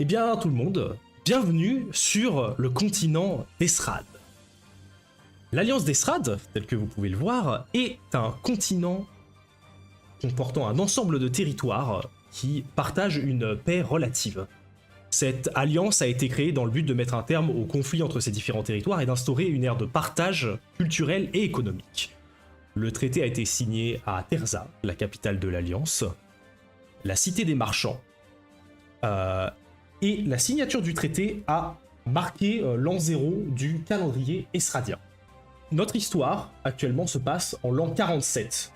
Eh bien tout le monde, bienvenue sur le continent d'Esrad. L'Alliance d'Esrad, tel que vous pouvez le voir, est un continent comportant un ensemble de territoires qui partagent une paix relative. Cette alliance a été créée dans le but de mettre un terme au conflit entre ces différents territoires et d'instaurer une ère de partage culturel et économique. Le traité a été signé à Terza, la capitale de l'Alliance, la cité des marchands, et la signature du traité a marqué l'an 0 du calendrier esradien. Notre histoire actuellement se passe en l'an 47.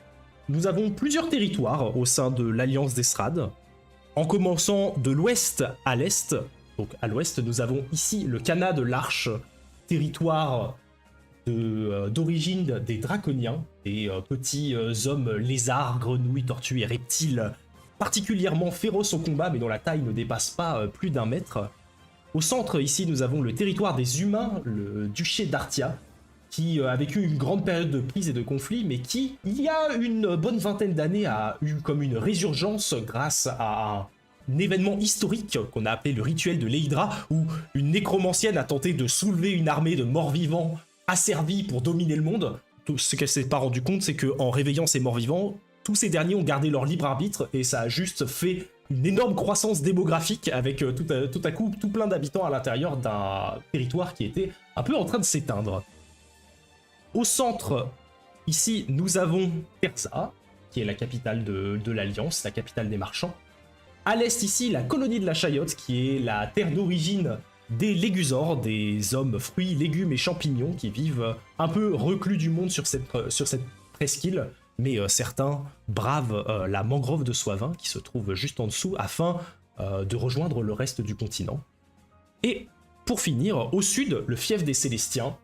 Nous avons plusieurs territoires au sein de l'Alliance d'Esrad, en commençant de l'ouest à l'est. Donc à l'ouest, nous avons ici le Khanat de l'Arche, territoire d'origine des Draconiens, des petits hommes lézards, grenouilles, tortues et reptiles particulièrement féroces au combat, mais dont la taille ne dépasse pas plus d'1 mètre. Au centre, ici, nous avons le territoire des humains, le duché d'Artia, qui a vécu une grande période de crise et de conflit, mais qui, il y a une bonne vingtaine d'années, a eu comme une résurgence grâce à un événement historique qu'on a appelé le rituel de l'Hydra, où une nécromancienne a tenté de soulever une armée de morts-vivants asservis pour dominer le monde. Tout ce qu'elle s'est pas rendu compte, c'est qu'en réveillant ces morts-vivants, tous ces derniers ont gardé leur libre arbitre, et ça a juste fait une énorme croissance démographique avec tout à coup tout plein d'habitants à l'intérieur d'un territoire qui était un peu en train de s'éteindre. Au centre, ici, nous avons Terza, qui est la capitale de l'Alliance, la capitale des marchands. À l'est, ici, la colonie de la Chayotte, qui est la terre d'origine des Légusors, des hommes fruits, légumes et champignons qui vivent un peu reclus du monde sur cette presqu'île, mais certains bravent la mangrove de Soivin, qui se trouve juste en dessous, afin de rejoindre le reste du continent. Et pour finir, au sud, le fief des Célestiens,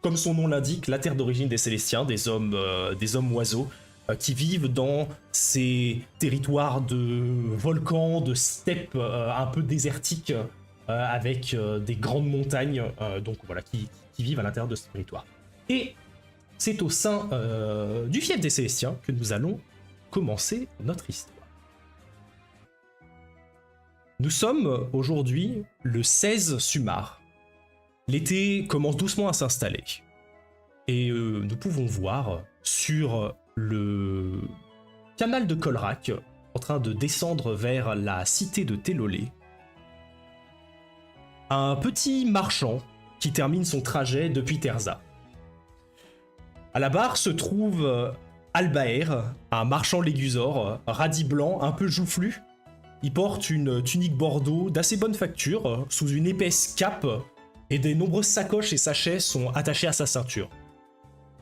comme son nom l'indique, la terre d'origine des Célestiens, des hommes oiseaux, qui vivent dans ces territoires de volcans, de steppes un peu désertiques, avec des grandes montagnes, donc voilà, qui vivent à l'intérieur de ce territoire. Et c'est au sein du fief des Célestiens que nous allons commencer notre histoire. Nous sommes aujourd'hui le 16 Sumar. L'été commence doucement à s'installer. Et nous pouvons voir sur le canal de Kolrak, en train de descendre vers la cité de Télolé, un petit marchand qui termine son trajet depuis Terza. À la barre se trouve Albaer, un marchand légusor, radis blanc, un peu joufflu. Il porte une tunique bordeaux d'assez bonne facture, sous une épaisse cape, et des nombreuses sacoches et sachets sont attachés à sa ceinture.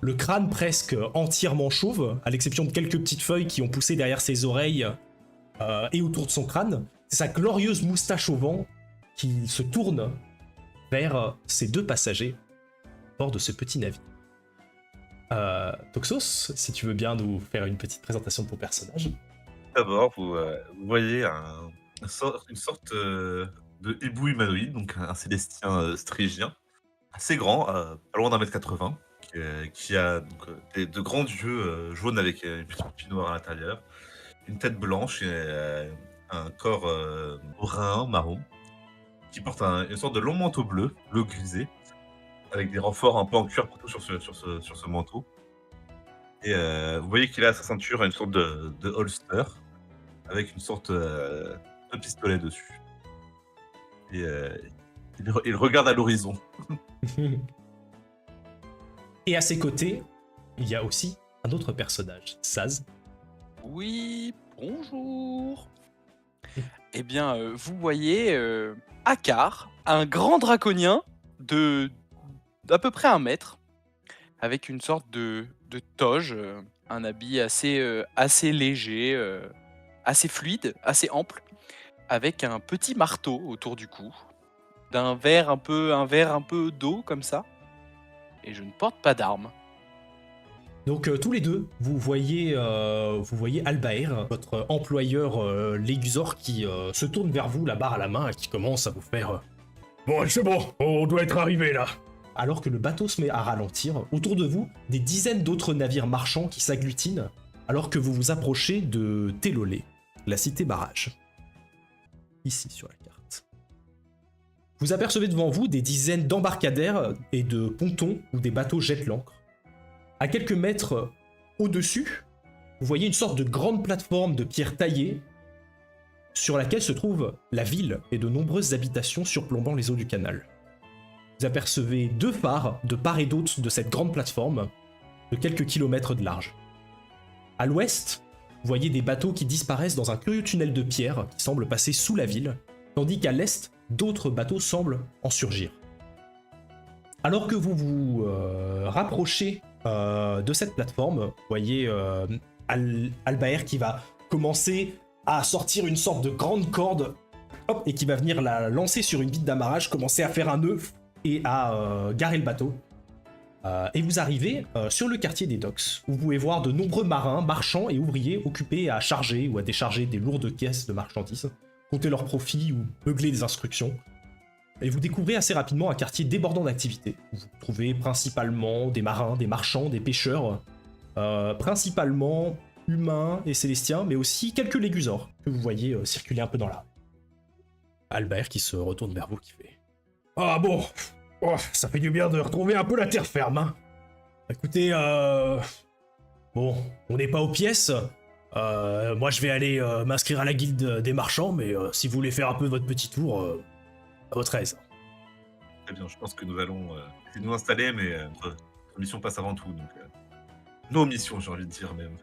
Le crâne presque entièrement chauve, à l'exception de quelques petites feuilles qui ont poussé derrière ses oreilles et autour de son crâne. C'est sa glorieuse moustache au vent qui se tourne vers ses deux passagers à bord de ce petit navire. Toxos, si tu veux bien nous faire une petite présentation de ton personnage. D'abord, vous voyez une sorte de hibou humanoïde, donc un célestien strigien, assez grand, pas loin d'1,80 m, qui a donc, de grands yeux jaunes avec une petite pupille noire à l'intérieur, une tête blanche et un corps brun, marron, qui porte une sorte de long manteau bleu grisé, avec des renforts un peu en cuir partout sur ce manteau. Et vous voyez qu'il a à sa ceinture une sorte de holster, avec une sorte de pistolet dessus. Et il regarde à l'horizon. Et à ses côtés, il y a aussi un autre personnage, Saz. Oui, bonjour. Eh bien, vous voyez Akar, un grand draconien d'à peu près 1 mètre, avec une sorte de toge, un habit assez léger, assez fluide, assez ample, avec un petit marteau autour du cou, un verre un peu d'eau comme ça, et je ne porte pas d'arme. Donc tous les deux, vous voyez Albaer, votre employeur Légusor, qui se tourne vers vous, la barre à la main, et qui commence à vous faire bon, c'est bon, on doit être arrivé là. Alors que le bateau se met à ralentir, autour de vous, des dizaines d'autres navires marchands qui s'agglutinent, alors que vous vous approchez de Télolé, la cité barrage. Ici sur la carte. Vous apercevez devant vous des dizaines d'embarcadères et de pontons où des bateaux jettent l'ancre. À quelques mètres au-dessus, vous voyez une sorte de grande plateforme de pierre taillée sur laquelle se trouve la ville et de nombreuses habitations surplombant les eaux du canal. Vous apercevez 2 phares de part et d'autre de cette grande plateforme de quelques kilomètres de large. À l'ouest, vous voyez des bateaux qui disparaissent dans un curieux tunnel de pierre qui semble passer sous la ville, tandis qu'à l'est, d'autres bateaux semblent en surgir. Alors que vous vous rapprochez de cette plateforme, vous voyez Albaer qui va commencer à sortir une sorte de grande corde, hop, et qui va venir la lancer sur une bite d'amarrage, commencer à faire un nœud et à garer le bateau. Et vous arrivez sur le quartier des docks, où vous pouvez voir de nombreux marins, marchands et ouvriers occupés à charger ou à décharger des lourdes caisses de marchandises, compter leurs profits ou beugler des instructions. Et vous découvrez assez rapidement un quartier débordant d'activités, où vous trouvez principalement des marins, des marchands, des pêcheurs, principalement humains et célestiens, mais aussi quelques légusors que vous voyez circuler un peu dans la rue. Albert qui se retourne vers vous, qui fait « Ah bon, oh, ça fait du bien de retrouver un peu la terre ferme, hein. Écoutez, bon, on n'est pas aux pièces. Moi, je vais aller m'inscrire à la guilde des marchands, mais si vous voulez faire un peu votre petit tour, à votre aise. » Très bien, je pense que nous allons essayer de nous installer, mais notre mission passe avant tout. Donc, nos missions, j'ai envie de dire même.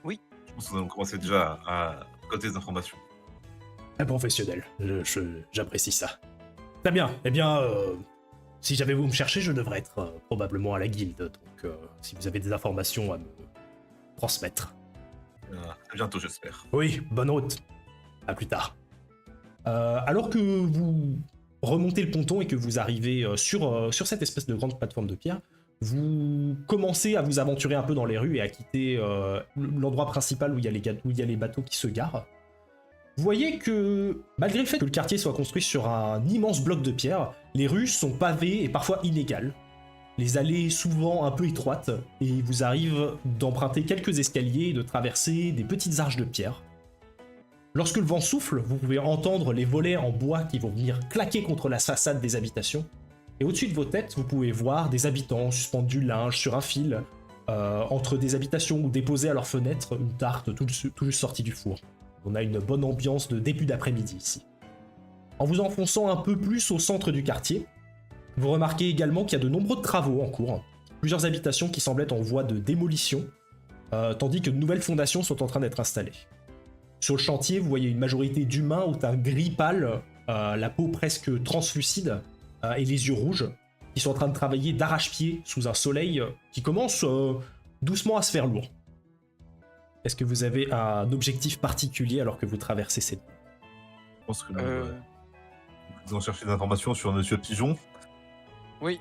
Oui. Je pense que nous allons commencer déjà à côté des informations. Un professionnel, j'apprécie ça. Très bien, eh bien, si j'avais vous me chercher, je devrais être probablement à la guilde, donc si vous avez des informations à me transmettre. À bientôt, j'espère. Oui, bonne route. À plus tard. Alors que vous remontez le ponton et que vous arrivez sur cette espèce de grande plateforme de pierre, vous commencez à vous aventurer un peu dans les rues et à quitter l'endroit principal où il y a les bateaux qui se garent. Vous voyez que, malgré le fait que le quartier soit construit sur un immense bloc de pierre, les rues sont pavées et parfois inégales. Les allées souvent un peu étroites, et il vous arrive d'emprunter quelques escaliers et de traverser des petites arches de pierre. Lorsque le vent souffle, vous pouvez entendre les volets en bois qui vont venir claquer contre la façade des habitations. Et au-dessus de vos têtes, vous pouvez voir des habitants suspendus du linge sur un fil, entre des habitations ou déposés à leurs fenêtres une tarte tout juste sortie du four. On a une bonne ambiance de début d'après-midi ici. En vous enfonçant un peu plus au centre du quartier, vous remarquez également qu'il y a de nombreux travaux en cours, plusieurs habitations qui semblent être en voie de démolition, tandis que de nouvelles fondations sont en train d'être installées. Sur le chantier, vous voyez une majorité d'humains au teint gris pâle, la peau presque translucide et les yeux rouges, qui sont en train de travailler d'arrache-pied sous un soleil qui commence doucement à se faire lourd. Est-ce que vous avez un objectif particulier alors que vous traversez cette... Je pense que nous allons chercher des informations sur Monsieur Pigeon. Oui,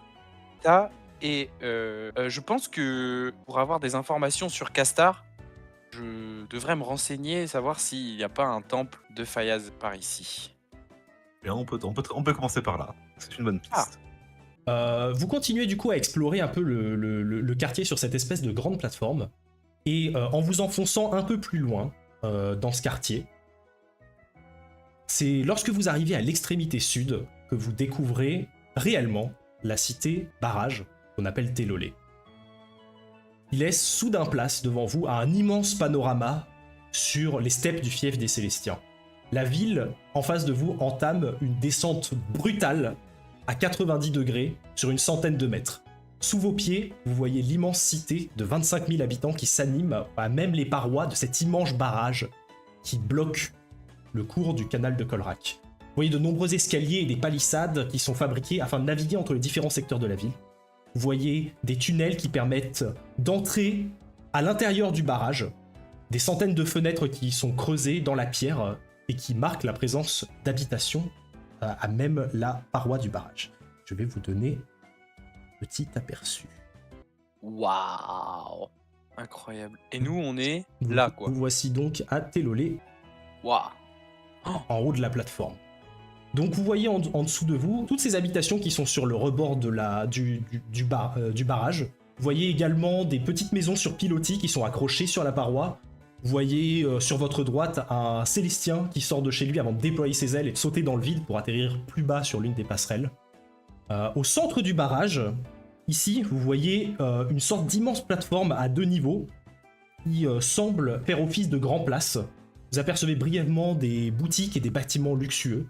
ça, et je pense que pour avoir des informations sur Castar, je devrais me renseigner et savoir s'il n'y a pas un temple de Fayaz par ici. Bien, on peut commencer par là. C'est une bonne piste. Vous continuez du coup à explorer un peu le quartier sur cette espèce de grande plateforme. Et en vous enfonçant un peu plus loin dans ce quartier, c'est lorsque vous arrivez à l'extrémité sud que vous découvrez réellement la cité barrage qu'on appelle Télolé. Il laisse soudain place devant vous à un immense panorama sur les steppes du fief des Célestiens. La ville en face de vous entame une descente brutale à 90 degrés sur une centaine de mètres. Sous vos pieds, vous voyez l'immense cité de 25 000 habitants qui s'anime à même les parois de cet immense barrage qui bloque le cours du canal de Kolrak. Vous voyez de nombreux escaliers et des palissades qui sont fabriqués afin de naviguer entre les différents secteurs de la ville. Vous voyez des tunnels qui permettent d'entrer à l'intérieur du barrage, des centaines de fenêtres qui sont creusées dans la pierre et qui marquent la présence d'habitations à même la paroi du barrage. Je vais vous donner petit aperçu. Waouh, incroyable. Et nous, on est là, quoi. Vous voici donc à Télolé, Waouh. en haut de la plateforme. Donc vous voyez en dessous de vous toutes ces habitations qui sont sur le rebord de du barrage. Vous voyez également des petites maisons sur pilotis qui sont accrochées sur la paroi. Vous Vous voyez sur votre droite un Célestien qui sort de chez lui avant de déployer ses ailes et de sauter dans le vide pour atterrir plus bas sur l'une des passerelles. Au centre du barrage, ici, vous voyez une sorte d'immense plateforme à 2 niveaux qui semble faire office de grand place. Vous apercevez brièvement des boutiques et des bâtiments luxueux.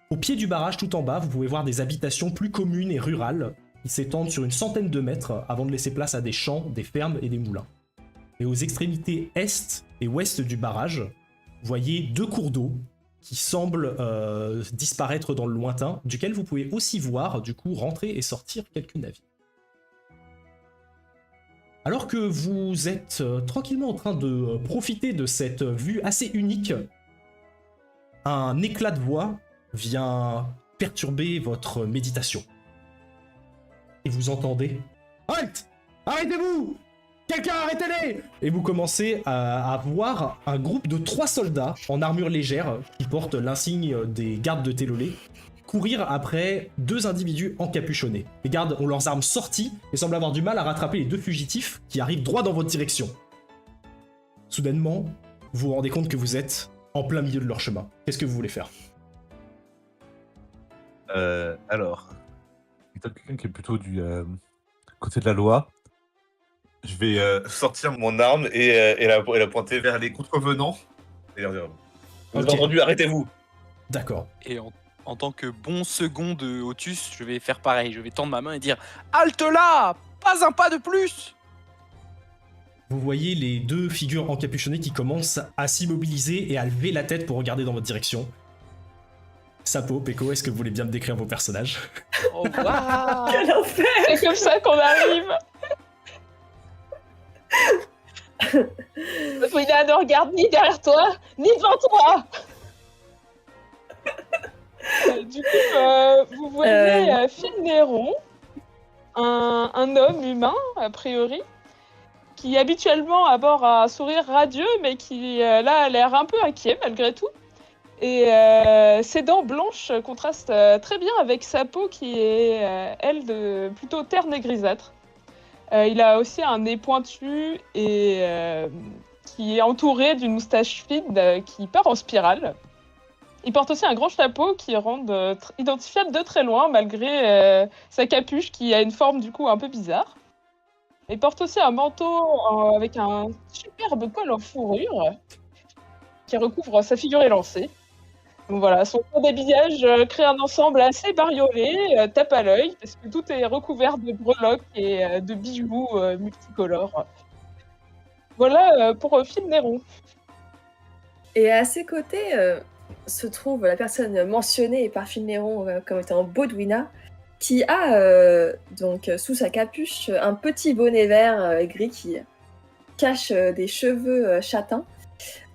Au pied du barrage, tout en bas, vous pouvez voir des habitations plus communes et rurales qui s'étendent sur une centaine de mètres avant de laisser place à des champs, des fermes et des moulins. Et aux extrémités est et ouest du barrage, vous voyez 2 cours d'eau qui semblent disparaître dans le lointain, duquel vous pouvez aussi voir, du coup, rentrer et sortir quelques navires. Alors que vous êtes tranquillement en train de profiter de cette vue assez unique, un éclat de voix vient perturber votre méditation. Et vous entendez « Halt! Arrêtez-vous! Quelqu'un arrêtez-les !» Et vous commencez à voir un groupe de 3 soldats en armure légère qui portent l'insigne des gardes de Télolé courir après 2 individus encapuchonnés. Les gardes ont leurs armes sorties et semblent avoir du mal à rattraper les 2 fugitifs qui arrivent droit dans votre direction. Soudainement, vous vous rendez compte que vous êtes en plein milieu de leur chemin. Qu'est-ce que vous voulez faire ? Alors, étant quelqu'un qui est plutôt du côté de la loi, je vais sortir mon arme et la pointer vers les contrevenants. Et leur dire, vous avez entendu, arrêtez-vous. D'accord. Et en tant que bon second de Otus, je vais faire pareil. Je vais tendre ma main et dire « Halte là! Pas un pas de plus !» Vous voyez les 2 figures encapuchonnées qui commencent à s'immobiliser et à lever la tête pour regarder dans votre direction. Sapo, Peko, est-ce que vous voulez bien me décrire vos personnages ? Oh, waouh. Quel enfer! C'est comme ça qu'on arrive. Fouina ne regarde ni derrière toi, ni devant toi. Du coup, vous voyez Finneron, un homme humain, a priori, qui habituellement aborde un sourire radieux, mais qui là a l'air un peu inquiet malgré tout. Et ses dents blanches contrastent très bien avec sa peau qui est, elle, plutôt terne et grisâtre. Il a aussi un nez pointu et qui est entouré d'une moustache fine qui part en spirale. Il porte aussi un grand chapeau qui rend identifiable de très loin malgré sa capuche qui a une forme du coup un peu bizarre. Il porte aussi un manteau avec un superbe col en fourrure qui recouvre sa figure élancée. Donc voilà, son ton d'habillage crée un ensemble assez bariolé, tape à l'œil, parce que tout est recouvert de breloques et de bijoux multicolores. Voilà pour Finneron. Et à ses côtés se trouve la personne mentionnée par Finneron comme étant Baudouina, qui a donc sous sa capuche un petit bonnet vert et gris qui cache des cheveux châtains.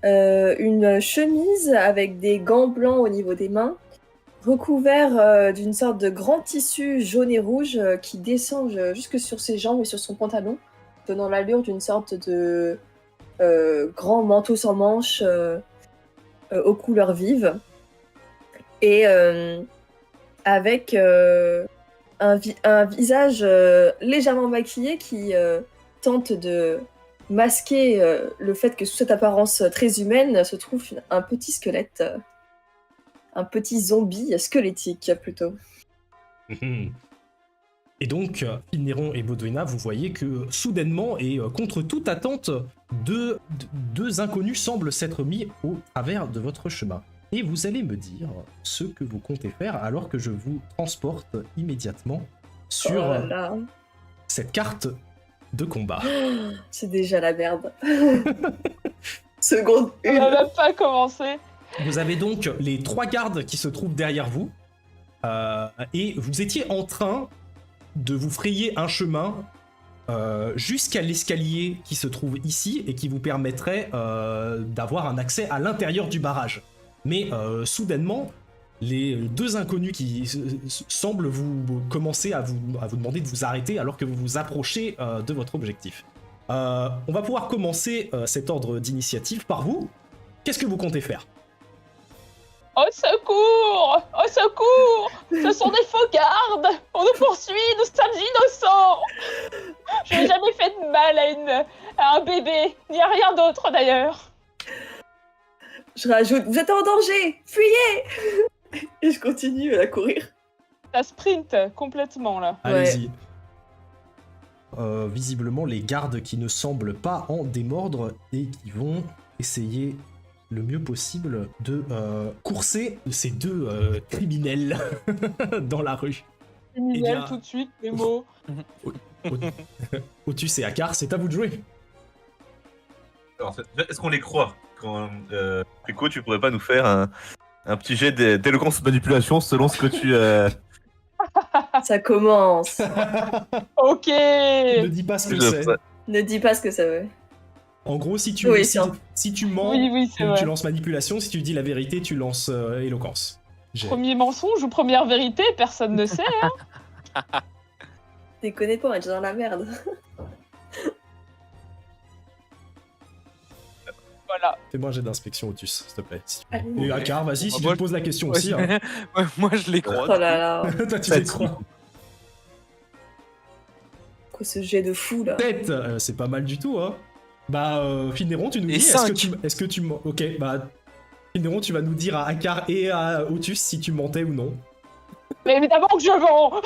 Une chemise avec des gants blancs au niveau des mains, recouvert d'une sorte de grand tissu jaune et rouge qui descend jusque sur ses jambes et sur son pantalon, donnant l'allure d'une sorte de grand manteau sans manches aux couleurs vives, et avec un visage légèrement maquillé qui tente de masquer le fait que sous cette apparence très humaine se trouve un petit squelette, un petit zombie squelettique plutôt. Et donc, Finneron et Baudouina, vous voyez que soudainement et contre toute attente, deux inconnus semblent s'être mis au travers de votre chemin. Et vous allez me dire ce que vous comptez faire alors que je vous transporte immédiatement sur cette carte de combat. C'est déjà la merde. Seconde On n'a même pas commencé. Vous avez donc les 3 gardes qui se trouvent derrière vous, et vous étiez en train de vous frayer un chemin jusqu'à l'escalier qui se trouve ici et qui vous permettrait d'avoir un accès à l'intérieur du barrage. Mais soudainement, les 2 inconnus qui semblent vous commencer à vous demander de vous arrêter alors que vous vous approchez de votre objectif. On va pouvoir commencer cet ordre d'initiative par vous. Qu'est-ce que vous comptez faire ? Au secours! Au secours! Ce sont des faux gardes! On nous poursuit, nous sommes innocents! Je n'ai jamais fait de mal à un bébé, ni à rien d'autre d'ailleurs. Je rajoute, vous êtes en danger, fuyez. Et je continue à courir. Ça sprint complètement là. Allez-y. Visiblement, les gardes qui ne semblent pas en démordre et qui vont essayer le mieux possible de courser ces deux criminels dans la rue. Criminel bien- tout de suite, les mots. Otus et Akar, c'est à vous de jouer. Alors, est-ce qu'on les croit quand, Rico, tu pourrais pas nous faire un petit jet d'éloquence manipulation selon ce que tu... Ça commence. Ok. Ne dis pas ce que c'est. Ne dis pas ce que ça veut. En gros, si tu, Oui, si tu mens, Oui, c'est vrai. tu lances manipulation. Si tu dis la vérité, tu lances éloquence. Premier mensonge ou première vérité, personne ne sait. Déconnez pas, on est déjà dans la merde. Voilà. Fais-moi un jet d'inspection, Otus, s'il te plaît. Si tu veux. Allez. Et Akar, vas-y, si Moi, tu te poses la question Ouais, aussi. Hein. moi, je les crois. Oh là là. Toi, tu Sept. sais quoi? Quoi ce jet de fou là. Tête, c'est pas mal du tout, hein. Bah, Finneron, tu nous Et dis, cinq. est-ce que tu ok, bah, Finneron, tu vas nous dire à Akar et à Otus si tu mentais ou non. Mais évidemment que je mens.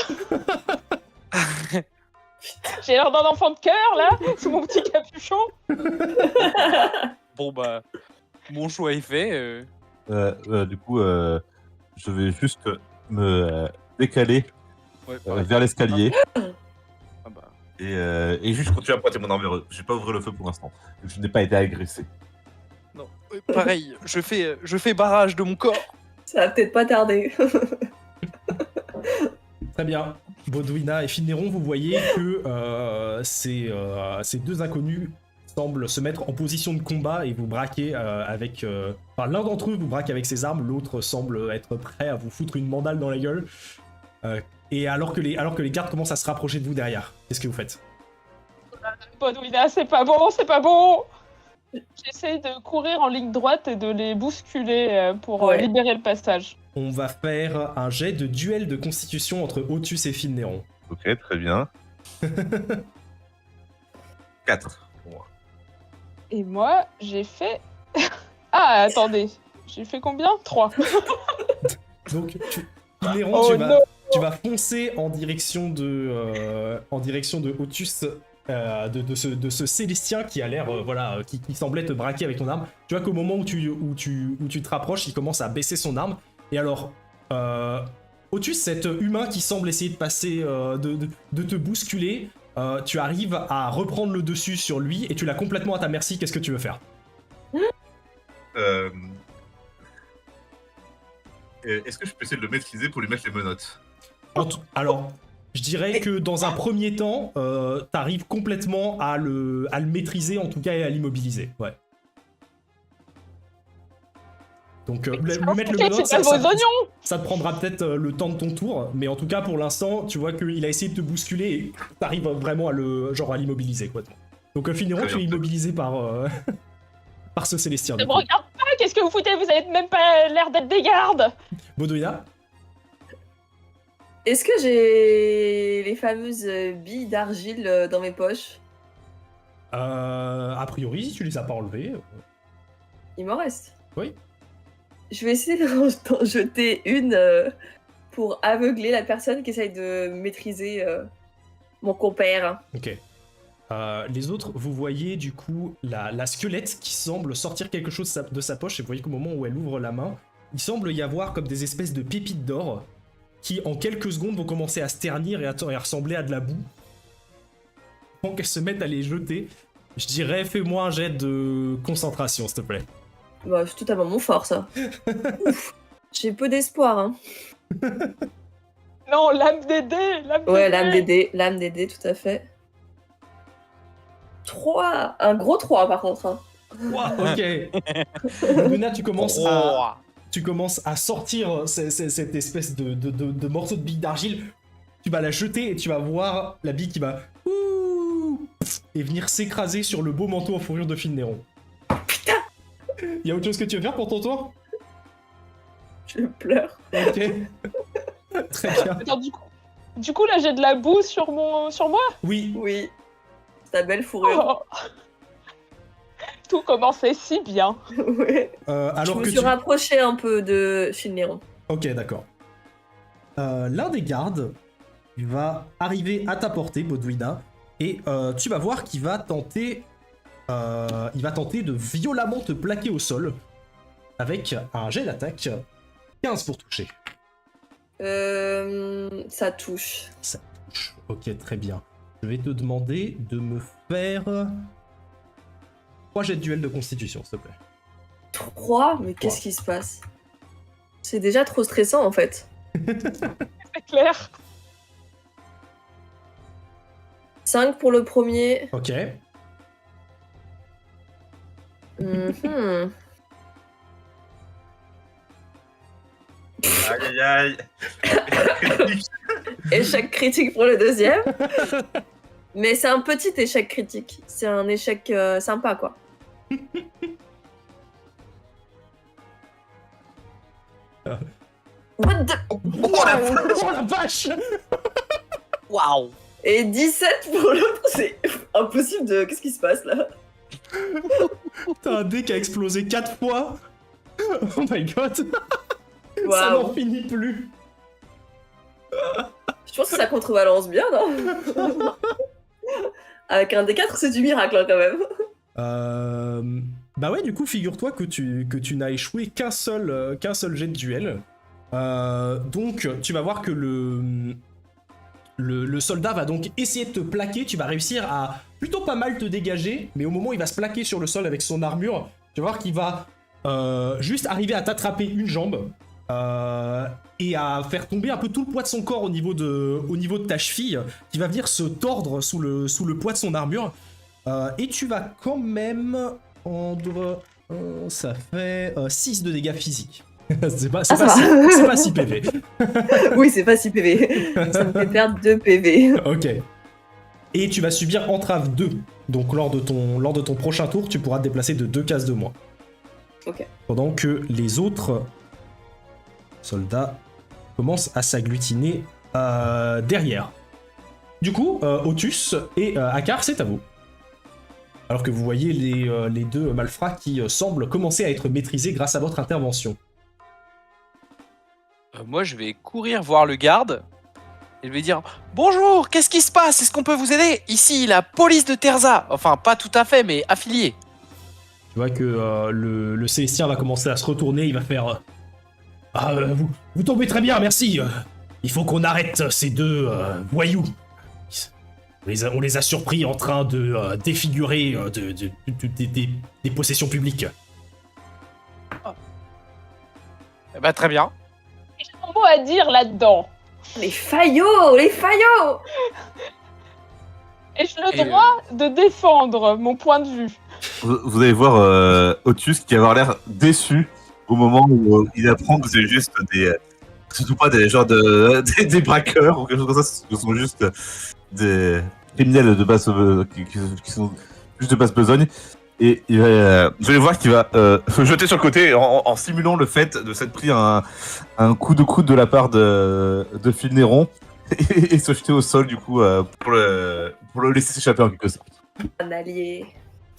J'ai l'air d'un enfant de cœur là, sous mon petit capuchon. Bon, bah, mon choix est fait. du coup, je vais juste me décaler Ouais, pareil. vers l'escalier Ah bah. et juste continuer à pointer mon arme vers eux. J'ai pas ouvert le feu pour l'instant. Je n'ai pas été agressé. Non, pareil, je fais barrage de mon corps. Ça va peut-être pas tarder. Très bien. Baudouina et Finneron, vous voyez que ces deux inconnus semblent se mettre en position de combat et vous braquer avec... Enfin, l'un d'entre eux vous braque avec ses armes, l'autre semble être prêt à vous foutre une mandale dans la gueule. Et alors que les gardes commencent à se rapprocher de vous derrière, qu'est-ce que vous faites? Baudouina, c'est pas bon, c'est pas bon. J'essaye de courir en ligne droite et de les bousculer pour Ouais. libérer le passage. On va faire un jet de duel de constitution entre Otus et Finneron. Ok, très bien. 4 pour moi. Et moi, j'ai fait... Ah, attendez. J'ai fait combien 3. Donc, Finneron, Oh non. tu vas foncer en direction de Otus, de ce Célestien qui a l'air, voilà, qui semblait te braquer avec ton arme. Tu vois qu'au moment où tu te rapproches, il commence à baisser son arme. Et alors, Otus, cet humain qui semble essayer de passer, de te bousculer, tu arrives à reprendre le dessus sur lui et tu l'as complètement à ta merci. Qu'est-ce que tu veux faire? Est-ce que je peux essayer de le maîtriser pour lui mettre les menottes? Alors, je dirais que dans un premier temps, t'arrives complètement à le maîtriser, en tout cas, et à l'immobiliser. Ouais. Donc, lui mettre le menottes, C'est vos oignons. ça te prendra peut-être le temps de ton tour, mais en tout cas, pour l'instant, tu vois qu'il a essayé de te bousculer et t'arrives vraiment à l'immobiliser, quoi. Donc, Finneron, Très tu es bien. immobilisé par, par ce Célestien. Ne du me coup. regarde pas, qu'est-ce que vous foutez? Vous avez même pas l'air d'être des gardes. Baudouina, Est-ce que j'ai les fameuses billes d'argile dans mes poches? a priori, tu les as pas enlevées. Il m'en reste. Oui. Je vais essayer d'en jeter une pour aveugler la personne qui essaye de maîtriser mon compère. Ok. Les autres, vous voyez du coup la squelette qui semble sortir quelque chose de sa poche et vous voyez qu'au moment où elle ouvre la main, il semble y avoir comme des espèces de pépites d'or qui en quelques secondes vont commencer à se ternir et à ressembler à de la boue. Avant qu'elles se mettent à les jeter, je dirais fais-moi un jet de concentration s'il te plaît. Bah, c'est totalement mon fort, ça. Ouf. J'ai peu d'espoir, hein. Non, l'âme des dés, Ouais, l'âme des dés, tout à fait. 3, un gros 3 par contre. Hein. Ok. Luna, tu commences à sortir cette espèce de morceau de bille d'argile. Tu vas la jeter et tu vas voir la bille qui va et venir s'écraser sur le beau manteau en fourrure de Finneron. Putain! Y a autre chose que tu veux faire pour ton tour? Je pleure. Ok. Très bien. Attends, du coup, là, j'ai de la boue sur moi. Oui. Oui. Ta belle fourrure. Oh. Tout commençait si bien. Ouais. Je Alors me que suis rapproché un peu de Finneron. Ok, d'accord. L'un des gardes va arriver à ta portée, Baudouina, et tu vas voir qu'il va tenter, de violemment te plaquer au sol avec un jet d'attaque 15 pour toucher. Ça touche. Ça touche. Ok, très bien. Je vais te demander de me faire 3 jets de duel de constitution, s'il te plaît. 3? Mais qu'est-ce qui se passe? C'est déjà trop stressant en fait. C'est clair. 5 pour le premier. Ok. Mhm. Aïe aïe aïe. Échec critique pour le deuxième. Mais c'est un petit échec critique. C'est un échec sympa, quoi. What the... Oh la vache! Waouh. Et 17 pour l'autre, c'est impossible de... Qu'est-ce qui se passe, là? T'as un dé qui a explosé 4 fois. Oh my god. Ça Waouh. n'en finit plus. Je pense que ça contrebalance bien, non? Avec un D4, c'est du miracle, hein, quand même. Bah ouais, du coup, figure-toi que tu n'as échoué qu'un seul jet de duel. Donc, tu vas voir que le soldat va donc essayer de te plaquer. Tu vas réussir à plutôt pas mal te dégager, mais au moment où il va se plaquer sur le sol avec son armure, tu vas voir qu'il va juste arriver à t'attraper une jambe et à faire tomber un peu tout le poids de son corps au niveau de ta cheville, qui va venir se tordre sous le poids de son armure. Et tu vas quand même prendre... ça fait 6 de dégâts physiques. c'est pas 6 PV. Oui, c'est pas 6 PV. Ça me fait perdre 2 PV. Ok. Et tu vas subir entrave 2. Donc lors de ton prochain tour, tu pourras te déplacer de 2 cases de moins. Ok. Pendant que les autres soldats commencent à s'agglutiner derrière. Du coup, Otus et Akar, c'est à vous. Alors que vous voyez les deux malfrats qui semblent commencer à être maîtrisés grâce à votre intervention. Moi, je vais courir voir le garde et je vais dire bonjour, qu'est-ce qui se passe? Est-ce qu'on peut vous aider? Ici, la police de Terza. Enfin, pas tout à fait, mais affilié. Tu vois que le Célestien va commencer à se retourner, il va faire vous tombez très bien, merci. Il faut qu'on arrête ces deux voyous. On les a surpris en train de défigurer des possessions publiques. Eh ben, très bien. J'ai un mot à dire là-dedans. Les faillots! Les faillots! Et j'ai le droit de défendre mon point de vue. Vous allez voir Otus qui va avoir l'air déçu au moment où il apprend que c'est juste des... Surtout pas des genres des braqueurs ou quelque chose comme ça, ce sont juste des criminels de basse... qui sont juste de basse besogne. Et vous allez voir qu'il va se jeter sur le côté en simulant le fait de s'être pris un coup de coude de la part de Phil Néron et se jeter au sol du coup pour le laisser s'échapper en quelque sorte. Un allié.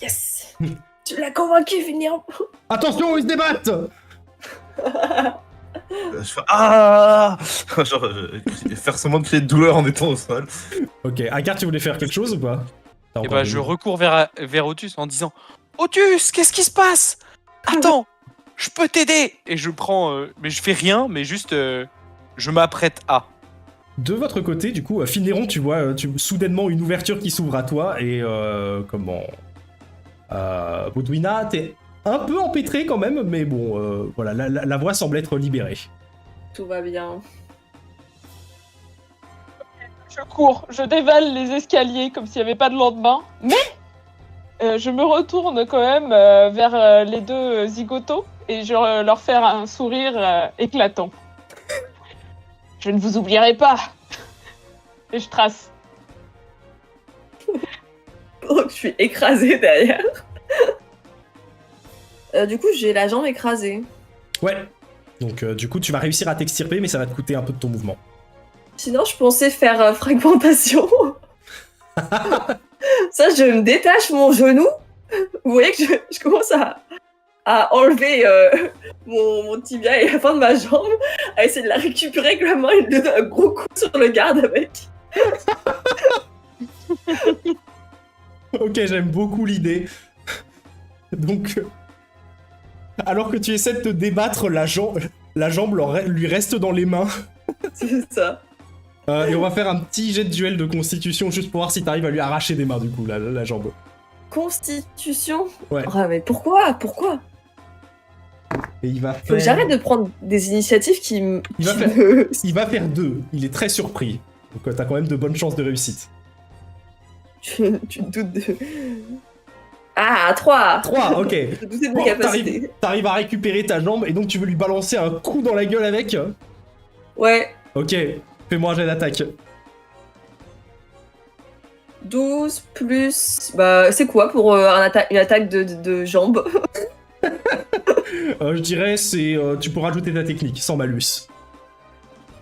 Yes! Tu l'as convaincu, Finneron. Attention, ils se débattent! Je fais ah genre faire semblant de crier de douleur en étant au sol. Ok, Akar, tu voulais faire quelque chose ou pas? Et bah, je recours vers Otus en disant Otus, qu'est-ce qui se passe? Attends, je peux t'aider. Et je prends, mais je fais rien, mais juste, je m'apprête à. De votre côté, du coup, Finneron, tu vois soudainement une ouverture qui s'ouvre à toi et Baudouina, t'es un peu empêtré quand même, mais bon, voilà, la voie semble être libérée. Tout va bien. Je cours, je dévale les escaliers comme s'il n'y avait pas de lendemain. Mais je me retourne quand même vers les deux zigotos et je leur fais un sourire éclatant. Je ne vous oublierai pas. Et je trace. Oh, je suis écrasée derrière. Du coup, j'ai la jambe écrasée. Ouais. Donc, du coup, tu vas réussir à t'extirper, mais ça va te coûter un peu de ton mouvement. Sinon, je pensais faire fragmentation. Ça, je me détache mon genou vous voyez que je commence à enlever mon tibia et la fin de ma jambe, à essayer de la récupérer avec la main et de donner un gros coup sur le garde avec. Ok, j'aime beaucoup l'idée. Donc, alors que tu essaies de te débattre, la jambe lui reste dans les mains. C'est ça. Et on va faire un petit jet de duel de constitution juste pour voir si t'arrives à lui arracher des mains du coup, la jambe. Constitution. Ouais. Ah, mais pourquoi Et il va Faut que faire... j'arrête de prendre des initiatives qui me... Il va qui faire- me- Il va faire 2. Il est très surpris. Donc t'as quand même de bonnes chances de réussite. tu te doutes de... Ah, 3. 3, ok. Je doutais de Bon, mes capacités. t'arrives à récupérer ta jambe et donc tu veux lui balancer un coup dans la gueule avec. Ouais. Ok, fais-moi un jet d'attaque. 12 plus... Bah, c'est quoi pour une attaque de jambes? Je dirais tu peux rajouter ta technique, sans malus.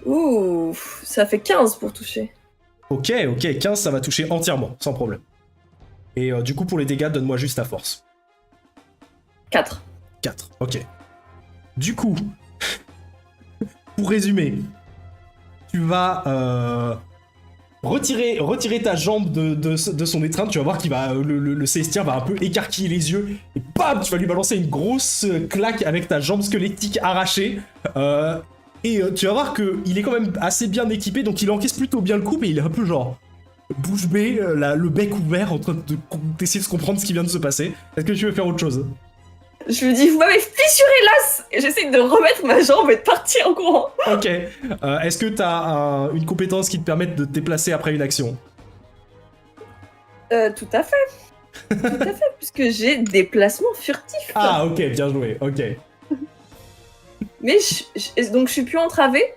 Ouh, ça fait 15 pour toucher. Ok, 15 ça va toucher entièrement, sans problème. Et du coup pour les dégâts, donne-moi juste ta force. 4. 4, ok. Du coup, pour résumer, tu vas retirer ta jambe de son étreinte, tu vas voir qu'il va le Célestien va un peu écarquiller les yeux, et bam, tu vas lui balancer une grosse claque avec ta jambe squelettique arrachée. Tu vas voir qu'il est quand même assez bien équipé, donc il encaisse plutôt bien le coup, mais il est un peu genre bouche bée, le bec ouvert, en train d'essayer de se comprendre ce qui vient de se passer. Est-ce que tu veux faire autre chose? Je lui dis, vous m'avez fissuré l'as. Et j'essaie de remettre ma jambe et de partir en courant. Ok. Est-ce que t'as une compétence qui te permette de te déplacer après une action? Tout à fait. Tout à fait, puisque j'ai déplacement furtif. Ah, ok, bien joué, ok. Mais donc je suis plus entravée.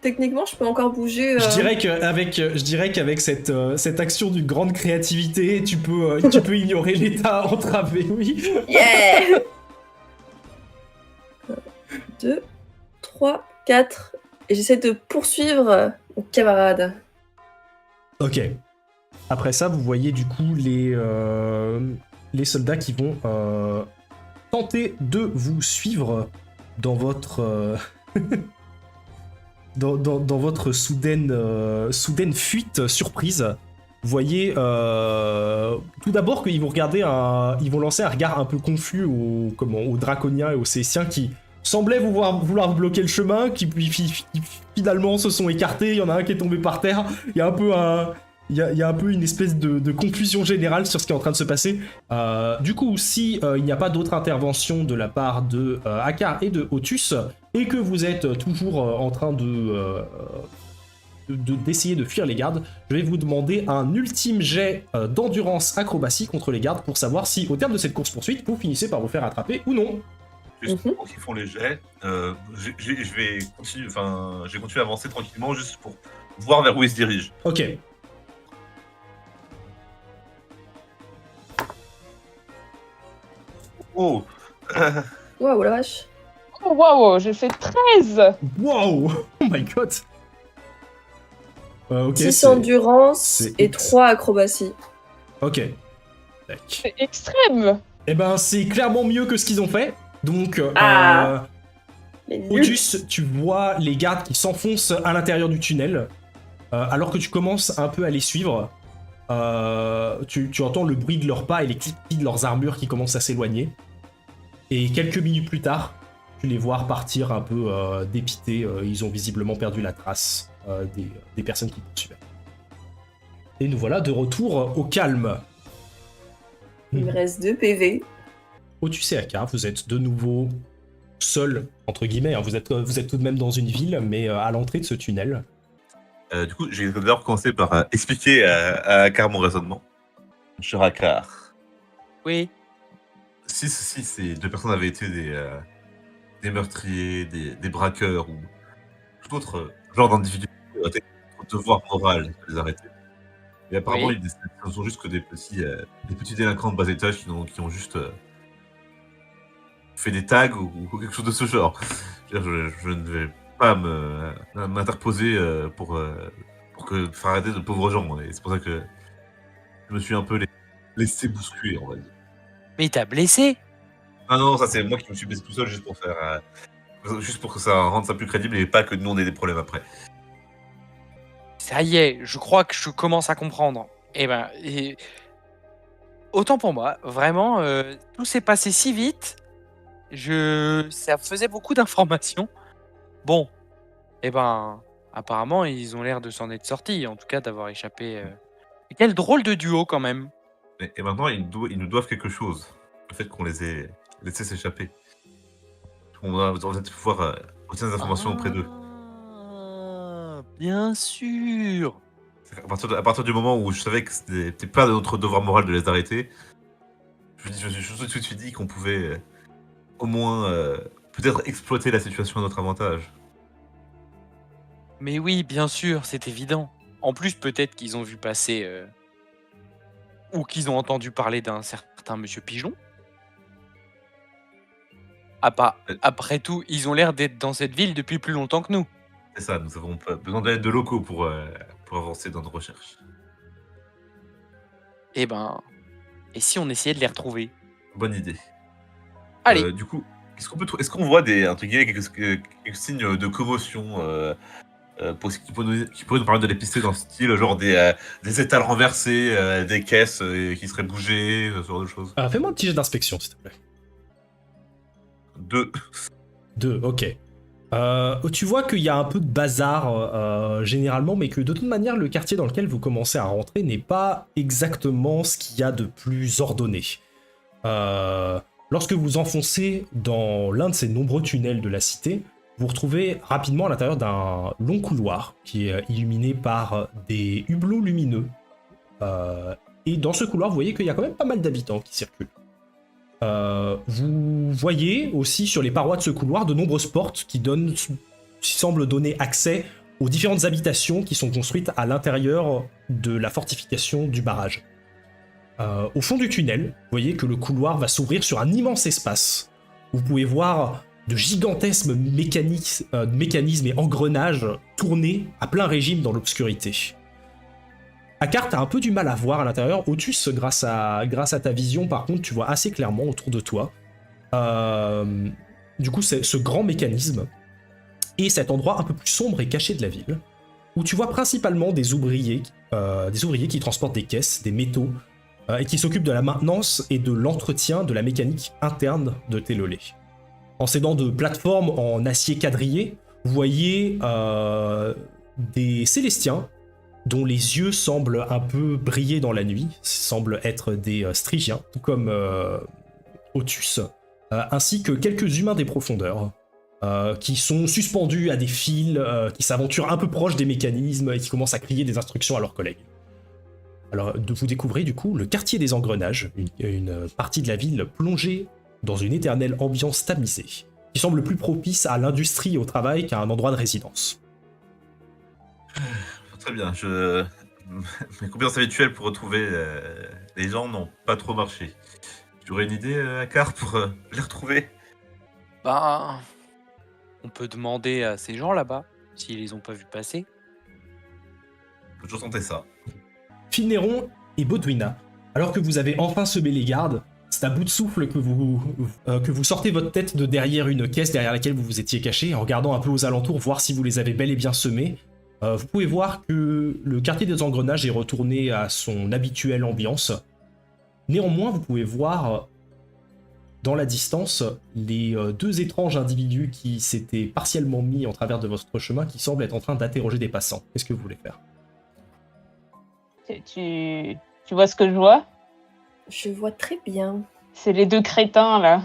Techniquement, je peux encore bouger. Je dirais qu'avec cette action d'une grande créativité, tu peux ignorer l'état entravé, oui. Yeah 2, 3, 4. Et j'essaie de poursuivre mon camarade. Ok. Après ça, vous voyez du coup les soldats qui vont tenter de vous suivre dans votre dans votre soudaine fuite surprise. Vous voyez tout d'abord qu'ils vont ils vont lancer un regard un peu confus aux draconiens et aux Céciens qui semblaient vouloir vous bloquer le chemin, qui finalement se sont écartés. Il y en a un qui est tombé par terre. Il y a un peu une espèce de confusion générale sur ce qui est en train de se passer. Du coup, si il n'y a pas d'autre intervention de la part de Akar et de Otus, et que vous êtes toujours en train d'essayer de fuir les gardes, je vais vous demander un ultime jet d'endurance acrobatie contre les gardes pour savoir si, au terme de cette course-poursuite, vous finissez par vous faire attraper ou non. Juste pour qu'ils font les jets, je vais continuer à avancer tranquillement juste pour voir vers où ils se dirigent. Ok. Oh Waouh, la vache. Oh waouh, j'ai fait 13. Wow. Oh my god. Ok. 6 endurance c'est et X. 3 acrobatie. Ok. Tac. C'est extrême. Eh ben, c'est clairement mieux que ce qu'ils ont fait. Donc, Mais nul. Otus, tu vois les gardes qui s'enfoncent à l'intérieur du tunnel. Alors que tu commences un peu à les suivre, tu entends le bruit de leurs pas et les cliquetis de leurs armures qui commencent à s'éloigner. Et quelques minutes plus tard, tu les vois repartir un peu dépités. Ils ont visiblement perdu la trace des personnes qui poursuivaient. Et nous voilà de retour au calme. Il me reste 2 PV. Otus et Akar, vous êtes de nouveau seuls, entre guillemets. Hein. Vous êtes tout de même dans une ville, mais à l'entrée de ce tunnel. Du coup, j'ai d'abord commencé par expliquer à Akar mon raisonnement. Cher Akar, Oui. si ces deux personnes avaient été des meurtriers, des braqueurs ou tout autre genre d'individus, c'était notre devoir moral de les arrêter. Et apparemment, Oui. ce ne sont juste que des petits délinquants de bas étage qui ont juste fait des tags ou quelque chose de ce genre. Je ne vais pas m'interposer pour faire arrêter de pauvres gens. Et c'est pour ça que je me suis un peu laissé bousculer, on va dire. Mais il t'a blessé. Ah non, ça c'est moi qui me suis blessé tout seul juste pour faire... juste pour que ça rende ça plus crédible et pas que nous on ait des problèmes après. Ça y est, je crois que je commence à comprendre. Autant pour moi, vraiment, tout s'est passé si vite. Ça faisait beaucoup d'informations. Bon, apparemment, ils ont l'air de s'en être sortis, en tout cas d'avoir échappé. Quel drôle de duo quand même. Et maintenant, ils nous doivent quelque chose. Le fait qu'on les ait laissés s'échapper. On va peut-être pouvoir obtenir des informations auprès d'eux. Bien sûr. À partir du moment où je savais que c'était pas de notre devoir moral de les arrêter, je me suis tout de suite dit qu'on pouvait au moins peut-être exploiter la situation à notre avantage. Mais oui, bien sûr, c'est évident. En plus, peut-être qu'ils ont vu passer ou qu'ils ont entendu parler d'un certain Monsieur Pigeon. Après tout, ils ont l'air d'être dans cette ville depuis plus longtemps que nous. C'est ça, nous avons besoin d'aide de locaux pour avancer dans nos recherches. Et si on essayait de les retrouver? Bonne idée. Allez. Du coup, est-ce qu'on voit quelques signes de commotion qui pourraient nous permettre de les pister dans ce style, genre des étals renversés, des caisses qui seraient bougées, ce genre de choses. Fais-moi un petit jet d'inspection, s'il te plaît. 2, ok. Tu vois qu'il y a un peu de bazar généralement, mais que de toute manière, le quartier dans lequel vous commencez à rentrer n'est pas exactement ce qu'il y a de plus ordonné. Lorsque vous enfoncez dans l'un de ces nombreux tunnels de la cité, vous vous retrouvez rapidement à l'intérieur d'un long couloir qui est illuminé par des hublots lumineux. Et dans ce couloir, vous voyez qu'il y a quand même pas mal d'habitants qui circulent. Vous voyez aussi sur les parois de ce couloir de nombreuses portes qui semblent donner accès aux différentes habitations qui sont construites à l'intérieur de la fortification du barrage. Au fond du tunnel, vous voyez que le couloir va s'ouvrir sur un immense espace. Vous pouvez voir de gigantesques mécanismes et engrenages tournés à plein régime dans l'obscurité. Akar, t'as un peu du mal à voir à l'intérieur. Otus, grâce à ta vision, par contre, tu vois assez clairement autour de toi. Du coup, c'est ce grand mécanisme et cet endroit un peu plus sombre et caché de la ville, où tu vois principalement des ouvriers qui transportent des caisses, des métaux, et qui s'occupent de la maintenance et de l'entretien de la mécanique interne de Télolé. En s'aidant de plateformes en acier quadrillé, vous voyez des Célestiens dont les yeux semblent un peu briller dans la nuit, semblent être des Stygiens, tout comme Otus, ainsi que quelques humains des profondeurs, qui sont suspendus à des fils, qui s'aventurent un peu proche des mécanismes et qui commencent à crier des instructions à leurs collègues. Alors, vous découvrez du coup le quartier des engrenages, une partie de la ville plongée dans une éternelle ambiance tamisée, qui semble plus propice à l'industrie et au travail qu'à un endroit de résidence. Très bien, mes compétences habituelles pour retrouver les gens n'ont pas trop marché. Tu aurais une idée, Akar, pour les retrouver? On peut demander à ces gens là-bas, s'ils les ont pas vus passer. On peut toujours tenter ça. Finneron et Bodwina, alors que vous avez enfin semé les gardes, c'est à bout de souffle que vous sortez votre tête de derrière une caisse derrière laquelle vous vous étiez caché, en regardant un peu aux alentours, voir si vous les avez bel et bien semés. Vous pouvez voir que le quartier des engrenages est retourné à son habituelle ambiance. Néanmoins, vous pouvez voir dans la distance les deux étranges individus qui s'étaient partiellement mis en travers de votre chemin, qui semblent être en train d'interroger des passants. Qu'est-ce que vous voulez faire? Tu vois ce que je vois? Je vois très bien. C'est les deux crétins, là.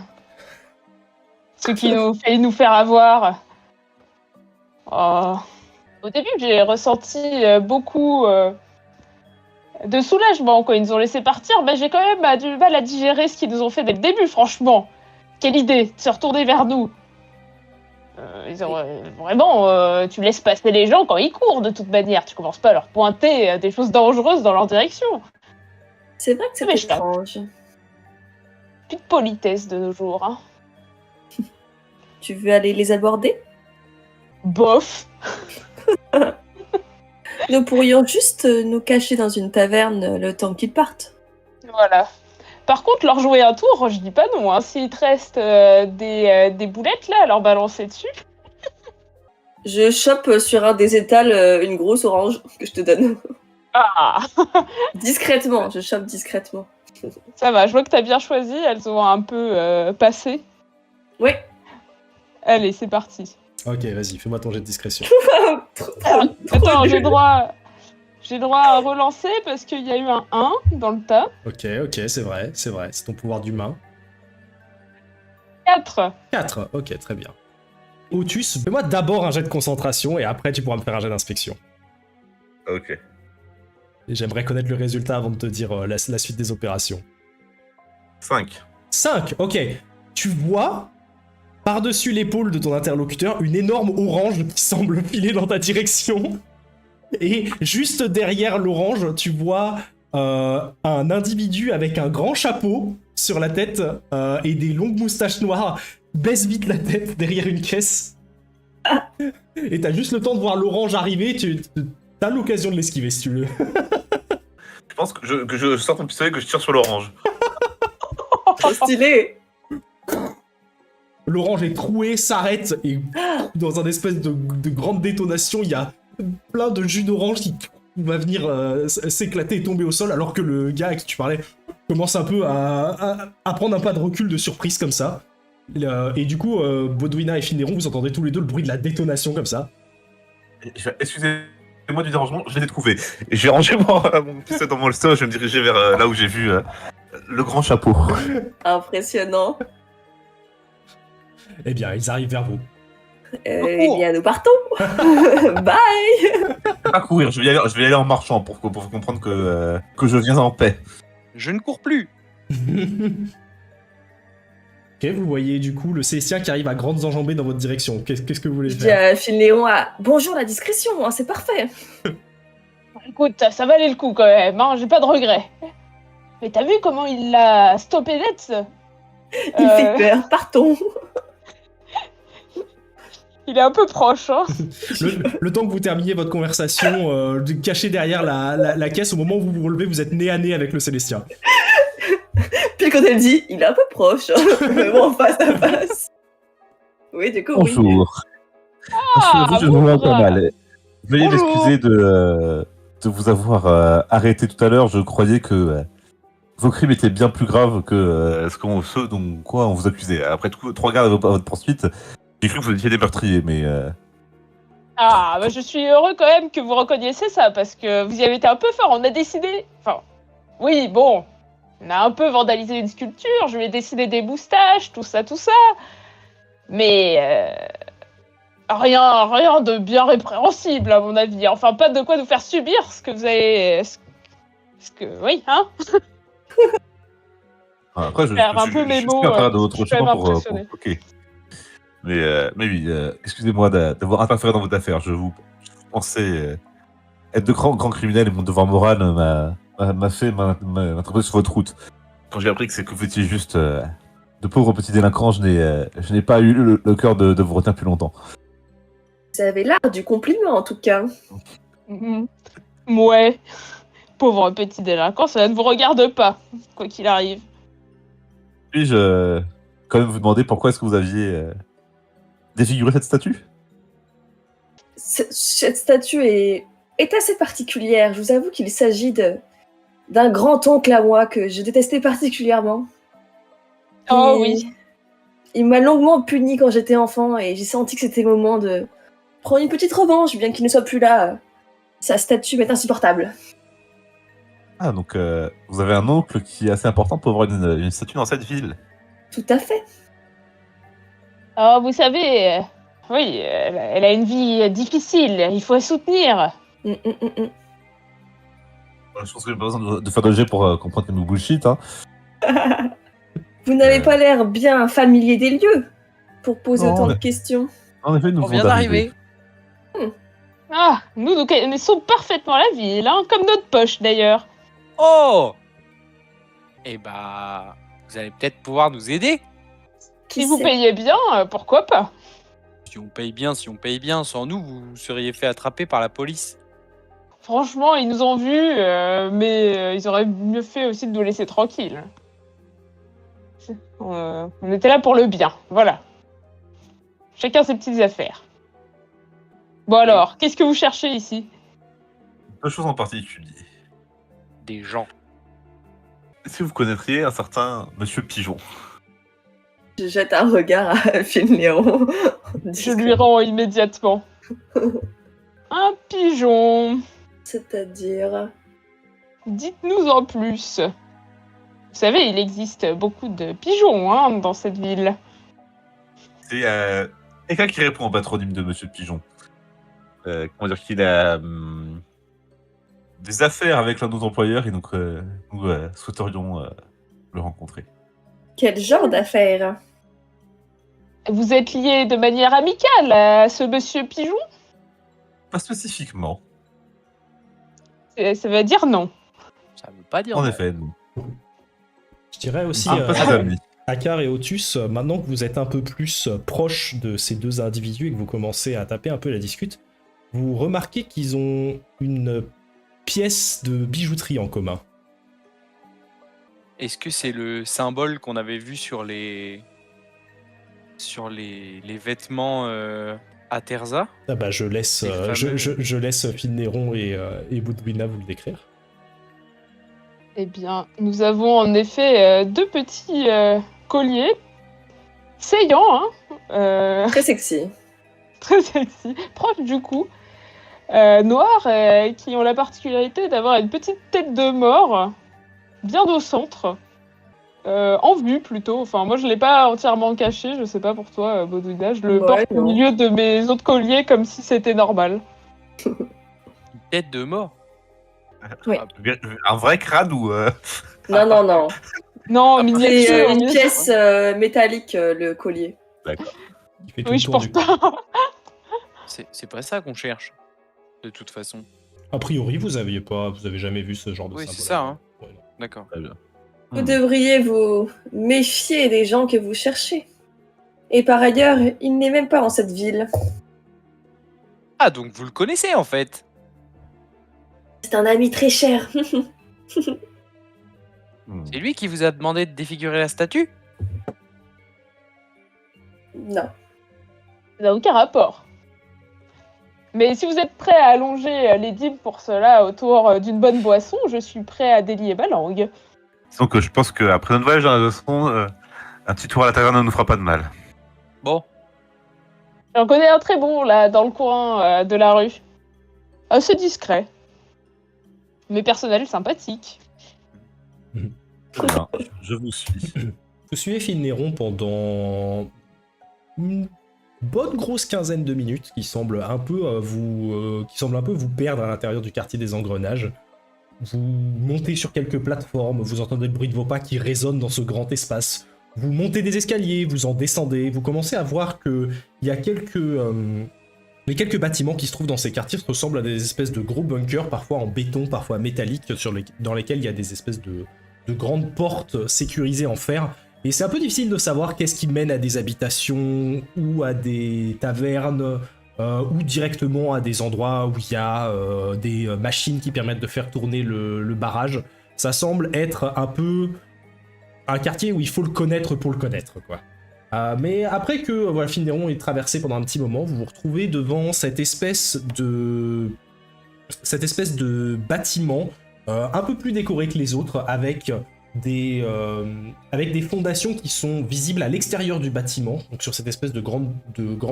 Ceux qui nous faire avoir. Oh. Au début, j'ai ressenti beaucoup de soulagement quand ils nous ont laissé partir. Mais j'ai quand même du mal à digérer ce qu'ils nous ont fait dès le début, franchement. Quelle idée de se retourner vers nous. Vraiment, tu laisses passer les gens quand ils courent, de toute manière. Tu commences pas à leur pointer des choses dangereuses dans leur direction. C'est vrai que c'est étrange. Plus de politesse de nos jours. Hein. Tu veux aller les aborder? Bof. Nous pourrions juste nous cacher dans une taverne le temps qu'ils partent. Voilà. Par contre, leur jouer un tour, je dis pas non. Hein. S'il te reste des boulettes là à leur balancer dessus. Je chope sur un des étals une grosse orange que je te donne. Ah, Discrètement, je chope discrètement. ça va, je vois que t'as bien choisi. Elles ont un peu passé. Ouais. Allez, c'est parti. Ok, vas-y, fais-moi ton jet de discrétion. Attends, j'ai droit à relancer parce qu'il y a eu un 1 dans le tas. Ok, c'est vrai, c'est ton pouvoir d'humain. 4. 4, ok, très bien. Otus, fais-moi d'abord un jet de concentration et après tu pourras me faire un jet d'inspection. Ok. Et j'aimerais connaître le résultat avant de te dire la suite des opérations. 5. 5, ok. Tu vois, par-dessus l'épaule de ton interlocuteur, une énorme orange qui semble filer dans ta direction. Et juste derrière l'orange, tu vois un individu avec un grand chapeau sur la tête et des longues moustaches noires baisse vite la tête derrière une caisse. Et t'as juste le temps de voir l'orange arriver, t'as l'occasion de l'esquiver si tu veux. Je pense que je sors mon pistolet et que je tire sur l'orange. Trop stylé. L'orange est trouée, s'arrête et dans un espèce de grande détonation, il y a plein de jus d'orange qui va venir s'éclater et tomber au sol alors que le gars à qui tu parlais commence un peu à prendre un pas de recul de surprise comme ça. Et du coup, Baudouina et Finneron, vous entendez tous les deux le bruit de la détonation comme ça. Excusez-moi du dérangement, je l'ai trouvé. Et j'ai rangé mon pistolet dans mon holster et je vais me diriger vers là où j'ai vu le grand chapeau. Impressionnant. Eh bien, ils arrivent vers vous. Eh bien, nous partons. Bye. Je vais pas courir, je vais y aller en marchant pour comprendre que je viens en paix. Je ne cours plus. Ok, vous voyez du coup le Célestien qui arrive à grandes enjambées dans votre direction. Qu'est-ce que vous voulez Je dis faire? à Finléon bonjour la discrétion, hein, c'est parfait. Écoute, ça valait le coup quand même, hein, j'ai pas de regrets. Mais t'as vu comment il l'a stoppé net Il fait peur, partons. Il est un peu proche, hein. Le temps que vous terminiez votre conversation, caché derrière la caisse, au moment où vous vous relevez, vous êtes nez à nez avec le Célestien. Puis quand elle dit, il est un peu proche, hein, mais bon, face à face. Oui, du coup, oui. Bonjour. Ah, je vous vois bonjour. pas mal. Veuillez Bonjour. m'excuser de vous avoir arrêté tout à l'heure. Je croyais que vos crimes étaient bien plus graves que ceux dont quoi on vous accusait. Après tout, 3 gardes à votre poursuite, j'ai cru que vous étiez des meurtriers, mais Ah, bah je suis heureux quand même que vous reconnaissiez ça, parce que vous y avez été un peu fort, on a décidé... Enfin, oui, bon, on a un peu vandalisé une sculpture, je lui ai dessiné des moustaches, tout ça, mais... Rien de bien répréhensible, à mon avis. Enfin, pas de quoi nous faire subir ce que vous avez... Ce que... Oui, hein. après je Faire un peu suis mes juste mots, en train de je votre suis quand même chemin pour impressionnée. ok. Mais oui, excusez-moi d'avoir interféré dans votre affaire. Je vous pensais être de grands criminels et mon devoir moral m'a fait m'interposer sur votre route. Quand j'ai appris que vous étiez juste de pauvres petits délinquants, je n'ai pas eu le cœur de vous retenir plus longtemps. Vous avez l'art du compliment, en tout cas. Mhm. Ouais. Pauvre petit délinquant, ça ne vous regarde pas, quoi qu'il arrive. Puis-je quand même vous demander pourquoi est-ce que vous aviez défiguré cette statue? Cette statue est assez particulière. Je vous avoue qu'il s'agit d'un grand-oncle à moi que je détestais particulièrement. Oh Et oui. Il m'a longuement puni quand j'étais enfant et j'ai senti que c'était le moment de prendre une petite revanche, bien qu'il ne soit plus là. Sa statue m'est insupportable. Ah, donc vous avez un oncle qui est assez important pour avoir une statue dans cette ville. Tout à fait. Oh, vous savez, oui, elle a une vie difficile, il faut la soutenir. Mm. Je pense que j'ai pas besoin de faire de jet pour comprendre que nous bullshit. Hein. Vous n'avez pas l'air bien familier des lieux pour poser Non, autant de mais- questions. En effet, nous On venons vient d'arriver. Ah, nous connaissons parfaitement la ville, hein, comme notre poche d'ailleurs. Oh! Eh bah, vous allez peut-être pouvoir nous aider. Qui Si vous sait payez bien, pourquoi pas? Si on paye bien, sans nous, vous seriez fait attraper par la police. Franchement, ils nous ont vus, mais ils auraient mieux fait aussi de nous laisser tranquilles. On était là pour le bien, voilà. Chacun ses petites affaires. Bon alors, qu'est-ce que vous cherchez ici? 2 choses en particulier. Des gens. Est-ce que vous connaîtriez un certain Monsieur Pigeon? Je jette un regard à Finleron. Je lui rends immédiatement. Un pigeon. C'est-à-dire... Dites-nous en plus. Vous savez, il existe beaucoup de pigeons dans cette ville. C'est quelqu'un qui répond au patronyme de Monsieur Pigeon. Comment dire qu'il a des affaires avec l'un de nos employeurs et donc nous souhaiterions le rencontrer. Quel genre d'affaire? Vous êtes liés de manière amicale à ce monsieur pigeon? Pas spécifiquement. Ça veut dire non. Ça veut pas dire. En non. effet, nous. Je dirais aussi, Pas ses amis. Akar et Otus, maintenant que vous êtes un peu plus proches de ces deux individus et que vous commencez à taper un peu la discute, vous remarquez qu'ils ont une pièce de bijouterie en commun. Est-ce que c'est le symbole qu'on avait vu sur les vêtements à Terza? Ah bah je laisse, Les fameux- je laisse Finleron et Boudwina vous le décrire. Eh bien, nous avons en effet 2 petits colliers, saillants, Très sexy. très sexy, proches du cou, noirs, qui ont la particularité d'avoir une petite tête de mort, bien au centre, en vue plutôt. Enfin, moi je l'ai pas entièrement caché, je sais pas pour toi, Baudouina, je le Ouais, porte au non. milieu de mes autres colliers comme si c'était normal. Une tête de mort. Oui. Un vrai crâne ou Non, non, non. Non, Après, miniature, C'est une miniature. pièce métallique, le collier. D'accord. Il fait tout Oui, le je tour pense du- pas. C'est pas ça qu'on cherche. De toute façon. A priori, vous avez jamais vu ce genre de Oui, symbole. c'est ça, hein. Ouais, non. D'accord. Très bien. Vous devriez vous méfier des gens que vous cherchez. Et par ailleurs, il n'est même pas en cette ville. Ah, donc vous le connaissez en fait. C'est un ami très cher. C'est lui qui vous a demandé de défigurer la statue? Non. Ça n'a aucun rapport. Mais si vous êtes prêt à allonger les dîmes pour cela autour d'une bonne boisson, je suis prêt à délier ma langue. Donc je pense qu'après notre voyage dans la leçon, un petit tour à la taverne ne nous fera pas de mal. Bon, J'en connais un très bon là dans le coin de la rue. Assez discret. Mais personnel sympathique. Très bien, je vous suis. Vous suivez Finleron pendant une bonne grosse quinzaine de minutes qui semble un peu vous perdre à l'intérieur du quartier des Engrenages. Vous montez sur quelques plateformes, vous entendez le bruit de vos pas qui résonne dans ce grand espace. Vous montez des escaliers, vous en descendez, vous commencez à voir que il y a les quelques bâtiments qui se trouvent dans ces quartiers ressemblent à des espèces de gros bunkers, parfois en béton, parfois métalliques, dans lesquels il y a des espèces de grandes portes sécurisées en fer. Et c'est un peu difficile de savoir qu'est-ce qui mène à des habitations ou à des tavernes ou directement à des endroits où il y a des machines qui permettent de faire tourner le barrage. Ça semble être un peu un quartier où il faut le connaître pour le connaître, quoi. Mais après que Finleron ait traversé pendant un petit moment, vous vous retrouvez devant cette espèce de bâtiment un peu plus décoré que les autres, avec des fondations qui sont visibles à l'extérieur du bâtiment. Donc sur cette espèce de grands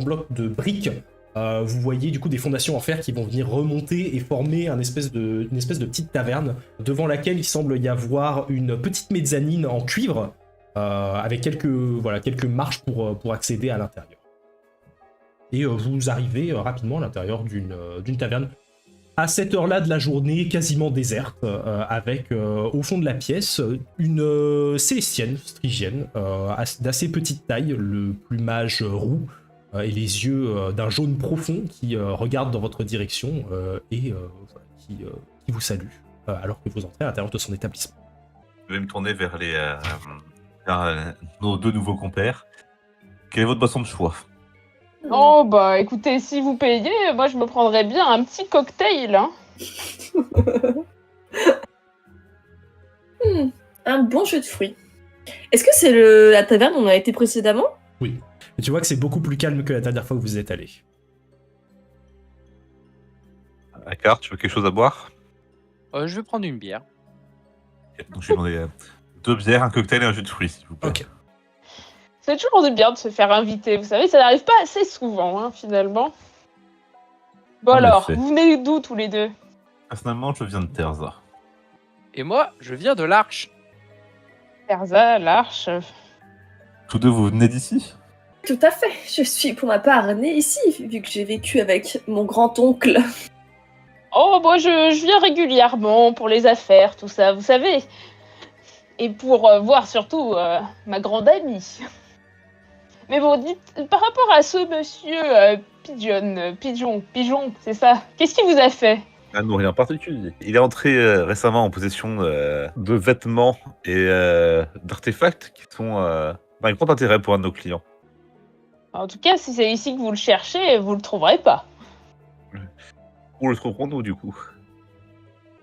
blocs de briques, vous voyez du coup des fondations en fer qui vont venir remonter et former une espèce de petite taverne devant laquelle il semble y avoir une petite mezzanine en cuivre avec quelques marches pour accéder à l'intérieur. Et vous arrivez rapidement à l'intérieur d'une taverne à cette heure-là de la journée quasiment déserte, avec au fond de la pièce une célestienne strigienne d'assez petite taille, le plumage roux et les yeux d'un jaune profond qui regarde dans votre direction et qui vous salue alors que vous entrez à l'intérieur de son établissement. Je vais me tourner vers nos 2 nouveaux compères. Quelle est votre boisson de choix? Oh bah écoutez, si vous payez, moi je me prendrais bien un petit cocktail. Hein. Un bon jus de fruits. Est-ce que c'est la taverne où on a été précédemment? Oui. Et tu vois que c'est beaucoup plus calme que la dernière fois que vous êtes allé. Akar, tu veux quelque chose à boire? Je vais prendre une bière. Ok, donc je vais demander 2 bières, un cocktail et un jus de fruits, s'il vous plaît. Ok. C'est toujours bien de se faire inviter, vous savez, ça n'arrive pas assez souvent, hein, finalement. Bon En alors, effet. vous venez d'où tous les deux? Personnellement, je viens de Terza. Et moi, je viens de l'Arche. Terza, l'Arche. Tous deux, vous venez d'ici? Tout à fait. Je suis pour ma part née ici, vu que j'ai vécu avec mon grand-oncle. Oh, moi je viens régulièrement pour les affaires, tout ça, vous savez. Et pour voir surtout ma grande amie. Mais bon, dites, par rapport à ce monsieur Pigeon, c'est ça. Qu'est-ce qu'il vous a fait? Ah non, rien en particulier. Il est entré récemment en possession de vêtements et d'artefacts qui sont d'un grand intérêt pour un de nos clients. En tout cas, si c'est ici que vous le cherchez, vous le trouverez pas. Où le trouverons nous du coup?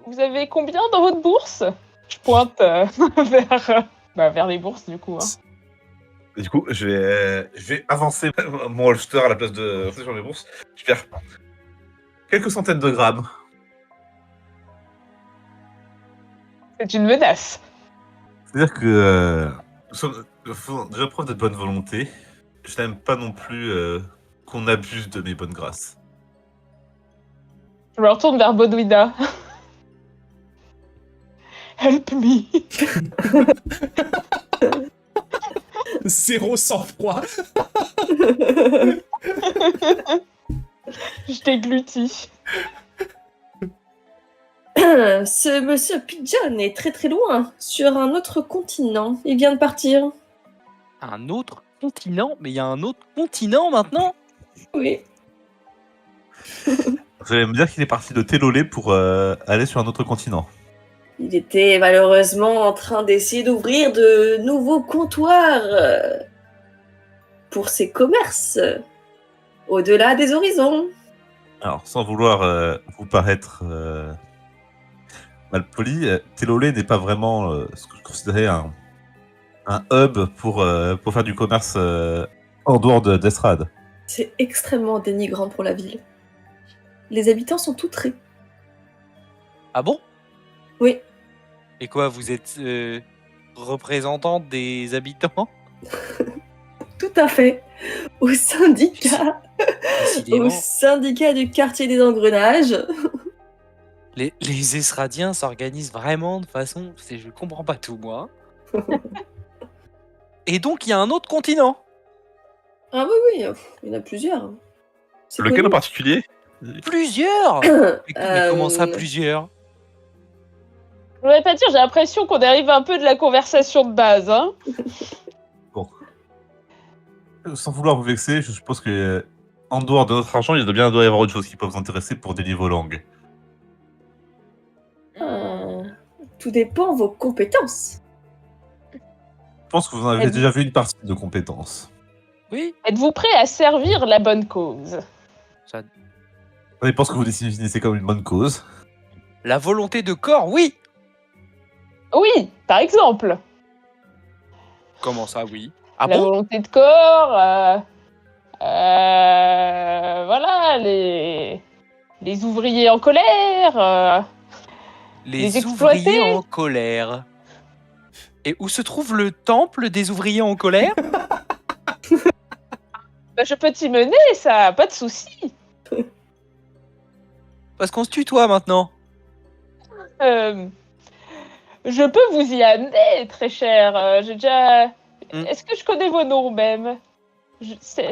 Vous avez combien dans votre bourse? Je pointe vers les bourses du coup. Hein. Et du coup, je vais avancer mon holster à la place de sur mes bourses. Je vais faire quelques centaines de grammes. C'est une menace. C'est-à-dire que nous faisons déjà preuve de bonne volonté. Je n'aime pas non plus qu'on abuse de mes bonnes grâces. Je me retourne vers Bodwina. Help me. Zéro sang-froid. Je t'églutis. Ce monsieur Pigeon est très très loin, sur un autre continent. Il vient de partir. Un autre continent? Mais il y a un autre continent maintenant? Oui. Vous allez me dire qu'il est parti de Télolé pour aller sur un autre continent. Il était malheureusement en train d'essayer d'ouvrir de nouveaux comptoirs pour ses commerces au-delà des horizons. Alors, sans vouloir vous paraître malpoli, Télolé n'est pas vraiment ce que je considérais un hub pour faire du commerce en dehors d'Estrade. C'est extrêmement dénigrant pour la ville. Les habitants sont outrés. Ah bon? Oui. Et quoi, vous êtes représentante des habitants? Tout à fait. Au syndicat. Décidément, Au syndicat du quartier des engrenages. les Esradiens s'organisent vraiment de façon... Je comprends pas tout, moi. Et donc, il y a un autre continent. Ah oui, oui, il y en a plusieurs. C'est Lequel en connu. particulier? Plusieurs? Mais comment ça, plusieurs? Je voudrais pas dire, j'ai l'impression qu'on dérive un peu de la conversation de base. Hein. Bon. Sans vouloir vous vexer, je suppose que en dehors de notre argent, il doit y avoir autre chose qui peut vous intéresser pour des niveaux langues. Tout dépend de vos compétences. Je pense que vous en avez Êtes-vous- déjà vu une partie de compétences. Oui, Êtes-vous prêt à servir la bonne cause? ça... Ça dépend ce que vous définissez comme une bonne cause. La volonté de corps, oui. Oui, par exemple. Comment ça, oui? Ah La bon? volonté de corps, voilà, les ouvriers en colère. les exploiter. ouvriers en colère. Et où se trouve le temple des ouvriers en colère? Bah, je peux t'y mener, ça, pas de souci. Parce qu'on se tutoie maintenant. Je peux vous y amener, très cher. J'ai déjà. Est-ce que je connais vos noms même,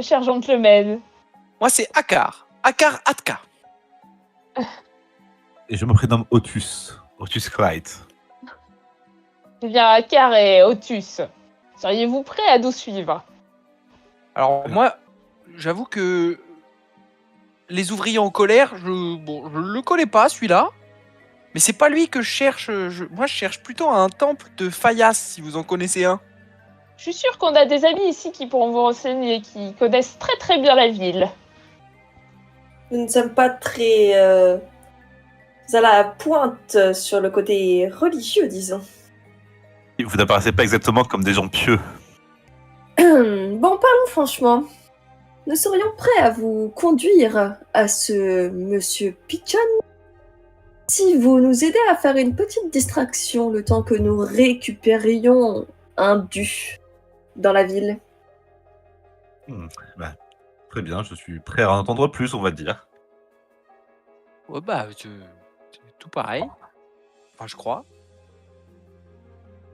cher gentleman? Moi, c'est Akar. Akar Atka. Et je me prénomme Otus. Otus Clyde. Eh bien, Akar et Otus, seriez-vous prêts à nous suivre? Alors, moi, j'avoue que les ouvriers en colère, je le connais pas, celui-là. Mais c'est pas lui que je cherche. Moi, je cherche plutôt un temple de Fayas, si vous en connaissez un. Je suis sûre qu'on a des amis ici qui pourront vous renseigner, qui connaissent très très bien la ville. Nous ne sommes pas très à la pointe sur le côté religieux, disons. Vous n'apparaissez pas exactement comme des gens pieux. Bon, parlons franchement. Nous serions prêts à vous conduire à ce monsieur Pigeon si vous nous aidez à faire une petite distraction le temps que nous récupérions un dû dans la ville. Très bien, je suis prêt à en entendre plus, on va dire. Ouais, bah, c'est tout pareil. Enfin, je crois.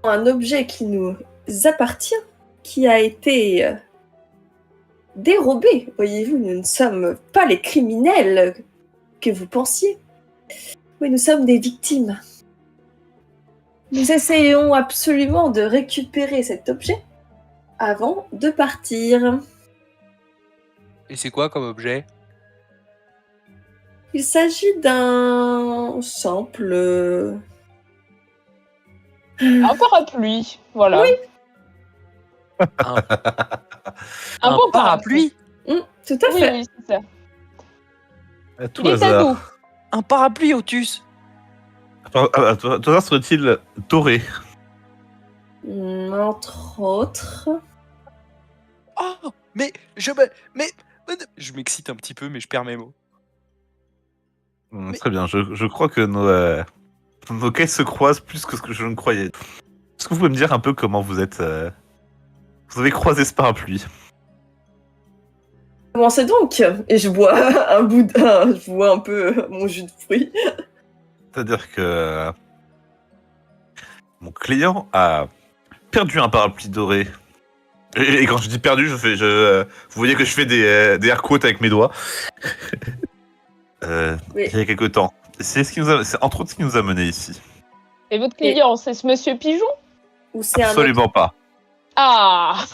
Un objet qui nous appartient, qui a été dérobé. Voyez-vous, nous ne sommes pas les criminels que vous pensiez. Oui, nous sommes des victimes. Nous essayons absolument de récupérer cet objet avant de partir. Et c'est quoi comme objet? Il s'agit d'un simple... Un parapluie, voilà. Oui. Un, Un un bon parapluie? Tout à Oui, fait. oui, c'est ça. À tout Il est à hasard. nous. Un parapluie, Otus? À tout hasard, serait-il doré? Entre autres... Oh, mais je m'excite un petit peu, mais je perds mes mots. Mais- Très bien, je crois que nos quêtes se croisent plus que ce que je ne croyais. Est-ce que vous pouvez me dire un peu comment vous êtes... Vous avez croisé ce parapluie? Commencez donc. Et je bois je bois un peu mon jus de fruits. C'est-à-dire que mon client a perdu un parapluie doré. Et quand je dis perdu, vous voyez que je fais des air quotes avec mes doigts. Oui. Il y a quelque temps. C'est entre autres ce qui nous a menés ici. Et votre client, c'est ce monsieur Pigeon? Ou c'est un autre... Absolument pas. Ah!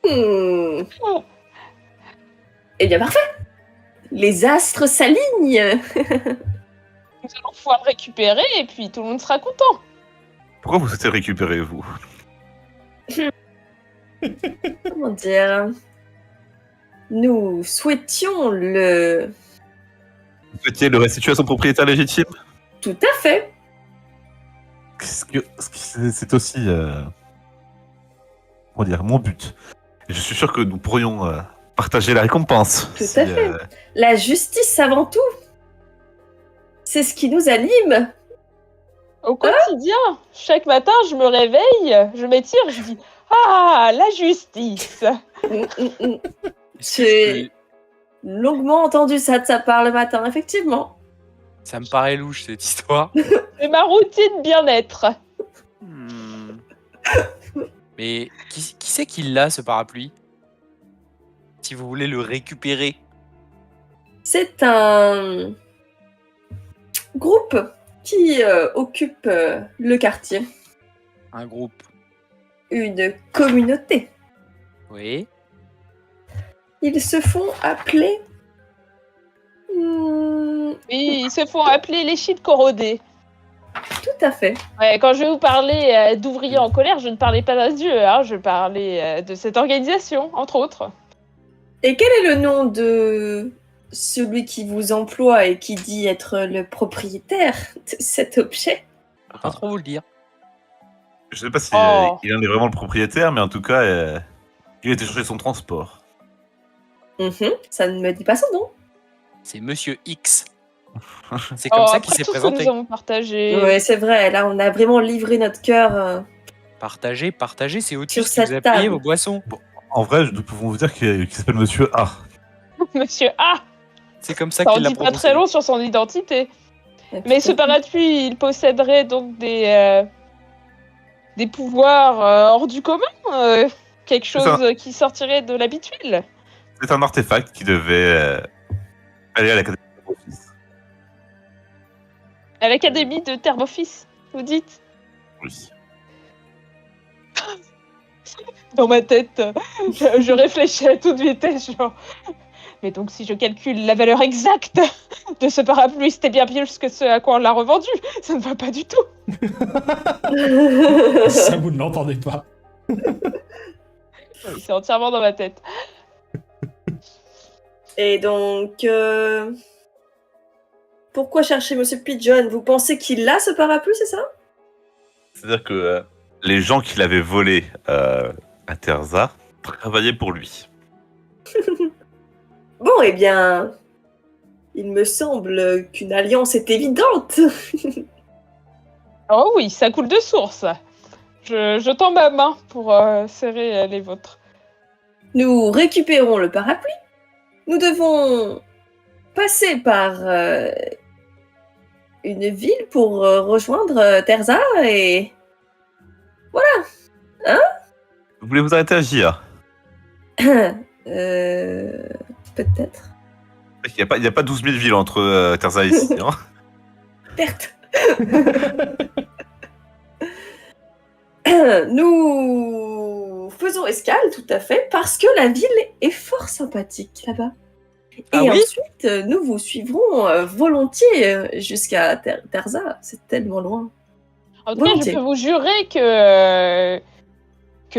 Hmm. Eh bien, parfait. Les astres s'alignent. Nous allons pouvoir le récupérer et puis tout le monde sera content. Pourquoi vous souhaitez récupérer, vous? Comment dire? Nous souhaitions le... Vous souhaitiez le restituer à son propriétaire légitime? Tout à fait. C'est aussi... comment dire, mon but. Et je suis sûr que nous pourrions partager la récompense. Tout à fait. La justice avant tout. C'est ce qui nous anime. Au quotidien, chaque matin, je me réveille, je m'étire, je dis « Ah, la justice !» Est-ce que J'ai longuement entendu ça de sa part le matin, effectivement. Ça me paraît louche, cette histoire. C'est ma routine bien-être. Hmm. Mais qui c'est qui l'a, ce parapluie? Si vous voulez le récupérer. C'est un groupe qui occupe le quartier. Un groupe. Une communauté. Oui. Ils se font appeler... Oui, ils se font appeler les shit corrodés. Tout à fait. Ouais, quand je vais vous parler d'ouvriers en colère, je ne parlais pas d'un dieu, hein, je parlais de cette organisation, entre autres. Et quel est le nom de celui qui vous emploie et qui dit être le propriétaire de cet objet? Je peux pas trop vous le dire. Je sais pas si Oh. il en est vraiment le propriétaire, mais en tout cas, il a été chercher son transport. Ça ne me dit pas son nom. C'est Monsieur X. C'est comme ça qu'il après s'est tout ce que présenté. nous avons partagé. Oui, c'est vrai. Là, on a vraiment livré notre cœur. Partagez, c'est Otus Sur qui cette vous a payé table. vos boissons. En vrai, nous pouvons vous dire qu'il s'appelle Monsieur A. Monsieur A, C'est comme ça ça en qu'il l'a dit pas prononcé. très long sur son identité. Mais ce parapluie, il posséderait donc des pouvoirs hors du commun, quelque C'est ça. chose qui sortirait de l'habituel. C'est un artefact qui devait aller à l'académie de Office. À l'académie de Thermofis, vous dites? Oui. Dans ma tête, je réfléchis à toute vitesse, genre... Mais donc si je calcule la valeur exacte de ce parapluie, c'était bien plus que ce à quoi on l'a revendu. Ça ne va pas du tout. Ça, vous ne l'entendez pas. Oui, c'est entièrement dans ma tête. Et donc, pourquoi chercher Monsieur Pigeon? Vous pensez qu'il a ce parapluie, c'est ça? C'est-à-dire que les gens qui l'avaient volé à Terza travaillaient pour lui. Bon, eh bien, il me semble qu'une alliance est évidente. Oh oui, ça coule de source. Je tends ma main pour serrer les vôtres. Nous récupérons le parapluie. Nous devons passer par une ville pour rejoindre Terza et... Vous voulez vous arrêter à Gia? Peut-être. Il n'y a pas 12 000 villes entre Terza et ici. Hein. Certes. Nous faisons escale, tout à fait, parce que la ville est fort sympathique là-bas. Et Ah oui ensuite, nous vous suivrons volontiers jusqu'à Terza. C'est tellement loin. En tout cas, je Volontiers. peux vous jurer que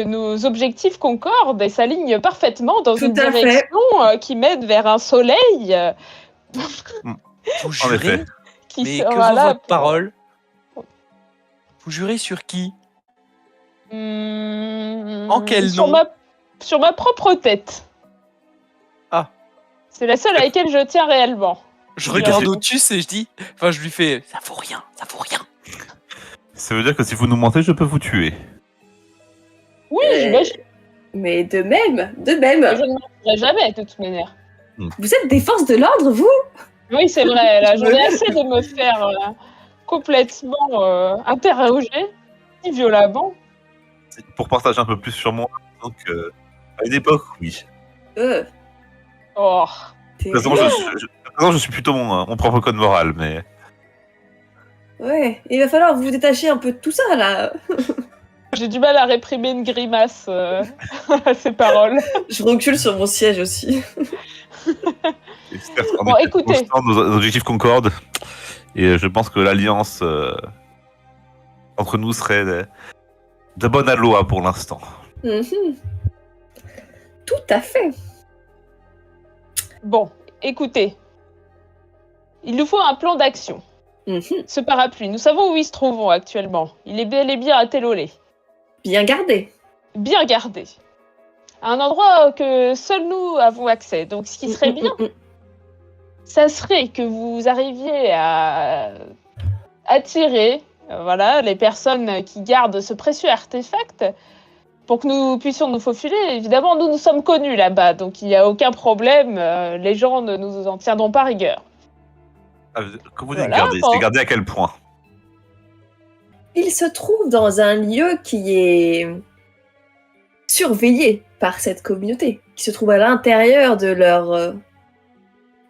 nos objectifs concordent et s'alignent parfaitement dans Tout une à fait. direction qui mène vers un soleil Vous En jurez? effet. qui Mais que sera vaut là votre parole? Vous jurez sur qui? En quel nom? Sur ma propre tête. Ah. C'est la seule à laquelle je tiens réellement. Je Oui, regarde alors. Otus et je dis... Enfin, je lui fais... Ça vaut rien, ça vaut rien. Ça veut dire que si vous nous mentez, je peux vous tuer. Oui, Euh, j'imagine. Mais de même. Je ne mentirai jamais, de toute manière. Vous êtes des forces de l'ordre, vous? Oui, c'est vrai. Là, j'en ai assez de me faire complètement interroger, si violemment. Pour partager un peu plus sur moi, donc à une époque, oui. Oh. À présent, je suis plutôt mon propre code moral, mais Ouais, il va falloir vous détacher un peu de tout ça, là. J'ai du mal à réprimer une grimace à ces paroles. Je recule sur mon siège aussi. certes, Bon, écoutez. nos objectifs concordent, et je pense que l'alliance entre nous serait de bonne loi pour l'instant. Mhm. Tout à fait. Bon, écoutez. Il nous faut un plan d'action. Mhm. Ce parapluie, nous savons où il se trouve actuellement. Il est bel et bien à Télolé. Bien gardé. Bien gardé. À un endroit que seuls nous avons accès. Donc, ce qui serait bien, ça serait que vous arriviez à attirer voilà, les personnes qui gardent ce précieux artefact pour que nous puissions nous faufiler. Évidemment, nous sommes connus là-bas, donc il n'y a aucun problème. Les gens ne nous en tiendront pas rigueur. Quand vous dites Voilà, garder, bon. c'est garder à quel point? Il se trouve dans un lieu qui est surveillé par cette communauté, qui se trouve à l'intérieur de leurs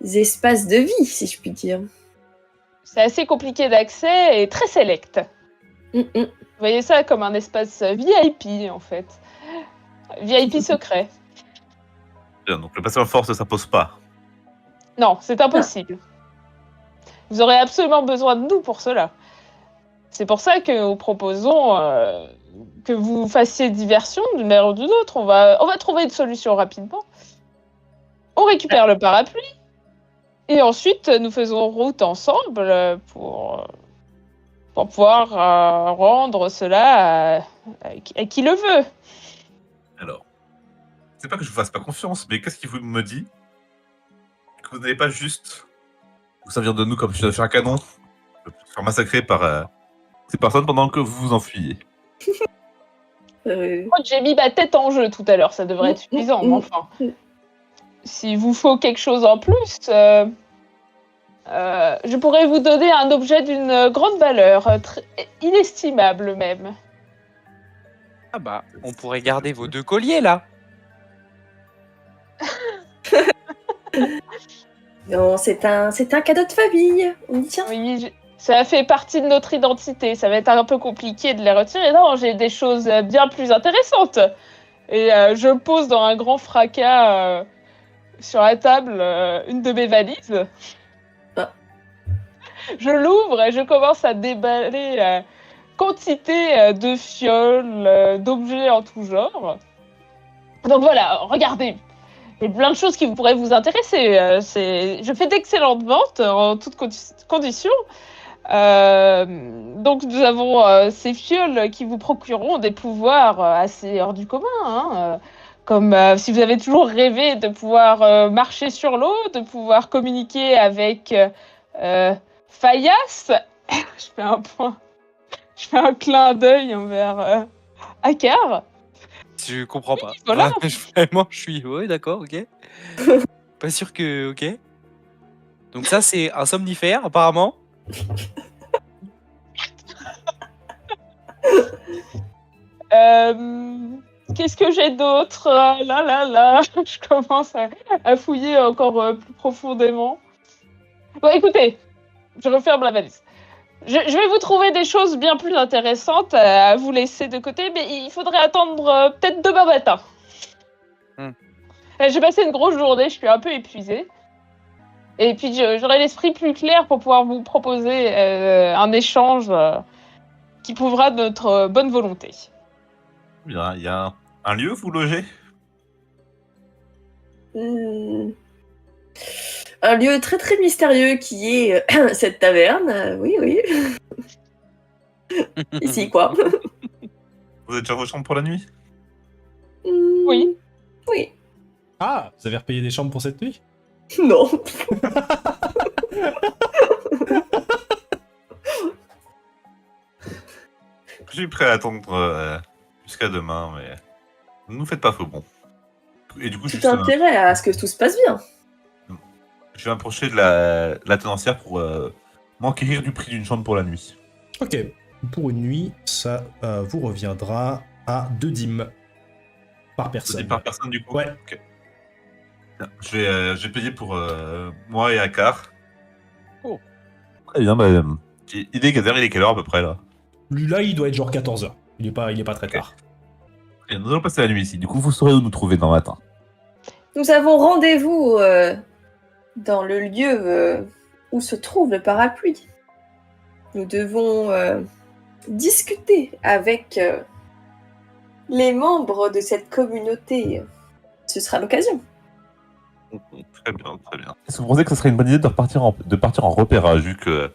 espaces de vie, si je puis dire. C'est assez compliqué d'accès et très sélect. Mhm. Vous voyez ça comme un espace VIP, en fait. VIP secret. Bien, donc le passage en force, ça pose pas. Non, c'est impossible. Vous aurez absolument besoin de nous pour cela. C'est pour ça que nous proposons que vous fassiez diversion d'une manière ou d'une autre. On va trouver une solution rapidement. On récupère le parapluie. Et ensuite, nous faisons route ensemble pour pouvoir rendre cela à qui le veut. Alors, c'est pas que je vous fasse pas confiance, mais qu'est-ce qui vous me dit que vous n'allez pas juste vous servir de nous comme sur un canon, se faire massacrer par ces personnes pendant que vous vous enfuyez? Je crois que j'ai mis ma tête en jeu tout à l'heure, ça devrait être suffisant, mais enfin. S'il vous faut quelque chose en plus, je pourrais vous donner un objet d'une grande valeur, inestimable même. Ah bah, on pourrait garder vos 2 colliers, là. Non, c'est un cadeau de famille. On y tient. Oui, ça fait partie de notre identité. Ça va être un peu compliqué de les retirer. Non, j'ai des choses bien plus intéressantes. Et je pose dans un grand fracas sur la table une de mes valises. Ah. Je l'ouvre et je commence à déballer quantité de fioles, d'objets en tout genre. Donc voilà, regardez. Il y a plein de choses qui pourraient vous intéresser. Je fais d'excellentes ventes en toutes conditions. Donc nous avons ces fioles qui vous procureront des pouvoirs assez hors du commun, hein, comme si vous avez toujours rêvé de pouvoir marcher sur l'eau, de pouvoir communiquer avec Fayas. Je fais un clin d'œil envers Akar. Je comprends pas. voilà. Vraiment, je suis. Ouais, d'accord, ok. Pas sûr que. Ok. Donc, ça, c'est un somnifère, apparemment. Qu'est-ce que j'ai d'autre? Là. Je commence à fouiller encore plus profondément. Bon, écoutez, je referme la valise. Je vais vous trouver des choses bien plus intéressantes à vous laisser de côté, mais il faudrait attendre peut-être demain matin. J'ai passé une grosse journée, je suis un peu épuisée. Et puis j'aurai l'esprit plus clair pour pouvoir vous proposer un échange qui prouvera notre bonne volonté. Il y a un lieu où vous logez? Un lieu très très mystérieux qui est cette taverne. Oui. Ici, quoi. Vous êtes déjà vos chambres pour la nuit? Oui. Oui. Ah, vous avez repayé des chambres pour cette nuit? Non. Je suis prêt à attendre jusqu'à demain, mais ne nous faites pas faux bon. Et du coup, Tout intérêt à ce que tout se passe bien. je vais m'approcher de la tenancière pour m'enquérir du prix d'une chambre pour la nuit. Ok. Pour une nuit, ça vous reviendra à 2 dîmes par personne. C'est par personne du coup? Ouais. Ok. Je vais payer pour moi et Akar. Oh. Très bien, il est quelle heure à peu près là? Lui là, il doit être genre 14h. Il est pas très tard. Et nous allons passer la nuit ici, du coup vous saurez où nous trouver demain matin. Nous avons rendez-vous dans le lieu où se trouve le parapluie. Nous devons discuter avec les membres de cette communauté. Ce sera l'occasion. Très bien, très bien. Est-ce que vous pensez que ce serait une bonne idée de partir en repérage vu que...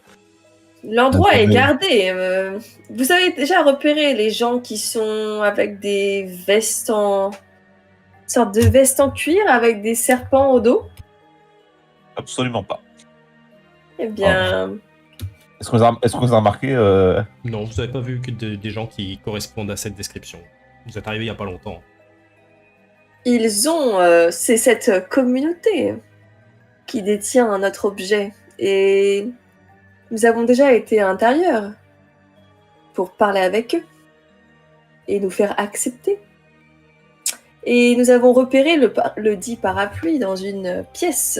L'endroit est gardé. Vous avez déjà repéré les gens qui sont avec des vestes sorte de vestes en cuir avec des serpents au dos? Absolument pas. Eh bien... Est-ce que vous avez remarqué Non, vous n'avez pas vu que des gens qui correspondent à cette description. Vous êtes arrivé il n'y a pas longtemps. Ils ont... c'est cette communauté qui détient notre objet. Et nous avons déjà été à l'intérieur pour parler avec eux et nous faire accepter. Et nous avons repéré le dit parapluie dans une pièce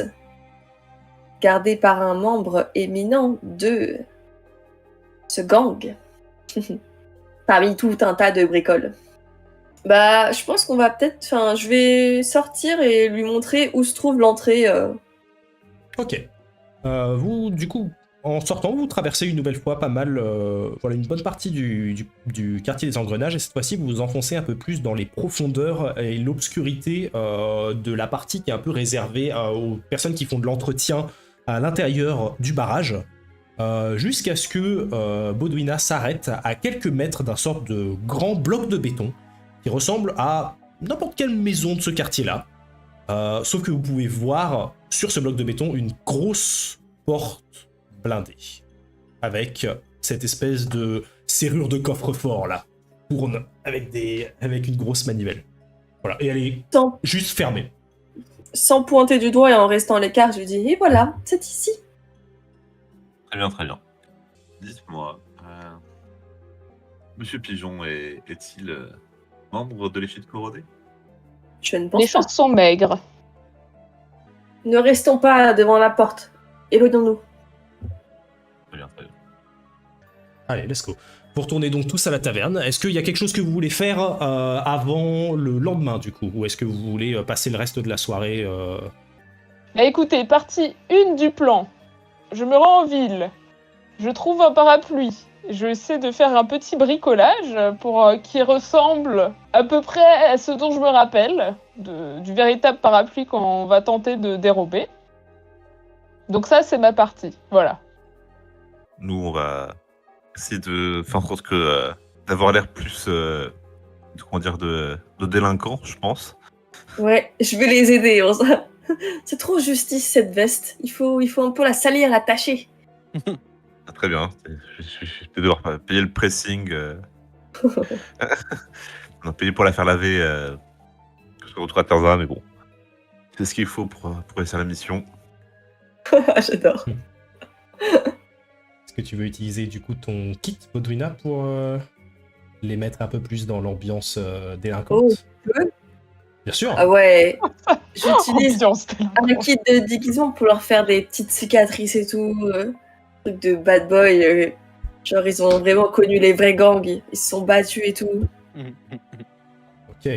gardée par un membre éminent de ce gang. Parmi tout un tas de bricoles. Bah, je pense qu'on va peut-être... Enfin, je vais sortir et lui montrer où se trouve l'entrée. Ok. Vous, du coup, en sortant, vous traversez une nouvelle fois pas mal, voilà, une bonne partie du quartier des Engrenages, et cette fois-ci, vous vous enfoncez un peu plus dans les profondeurs et l'obscurité de la partie qui est un peu réservée aux personnes qui font de l'entretien à l'intérieur du barrage, jusqu'à ce que Baudouina s'arrête à quelques mètres d'un sorte de grand bloc de béton qui ressemble à n'importe quelle maison de ce quartier-là. Sauf que vous pouvez voir sur ce bloc de béton une grosse porte blindée, avec cette espèce de serrure de coffre-fort là, tourne avec une grosse manivelle. Voilà, et elle est juste fermée. Sans pointer du doigt et en restant à l'écart, je lui dis « Et voilà, c'est ici !» Très bien, très bien. Dites-moi, Monsieur Pigeon est-il membre de l'Échelle Corodée? Je ne Les pense pas. choses sont maigres. Ne restons pas devant la porte. Éloignons-nous. Très bien, très bien. Allez, let's go. Vous retournez donc tous à la taverne. Est-ce qu'il y a quelque chose que vous voulez faire avant le lendemain, du coup? Ou est-ce que vous voulez passer le reste de la soirée Bah écoutez, partie 1 du plan. Je me rends en ville. Je trouve un parapluie. Je essaie de faire un petit bricolage pour qui ressemble à peu près à ce dont je me rappelle du véritable parapluie qu'on va tenter de dérober. Donc ça, c'est ma partie. Voilà. Nous, on va essayer de faire en sorte que d'avoir l'air plus de délinquants, je pense. Ouais, je vais les aider. C'est trop justice cette veste. Il faut un peu la salir, la tâcher. Ah, très bien. Je vais devoir payer le pressing. On a payé pour la faire laver. Que je retrouve à Tarzan, mais bon. C'est ce qu'il faut pour réussir la mission. J'adore. Est-ce que tu veux utiliser du coup ton kit, Baudouina, pour les mettre un peu plus dans l'ambiance délinquante? Oh, oui. Bien sûr. Ah ouais. J'utilise Ambiance un kit de déguisement pour leur faire des petites cicatrices et tout. Truc de bad boy. Genre, ils ont vraiment connu les vrais gangs. Ils se sont battus et tout. Ok.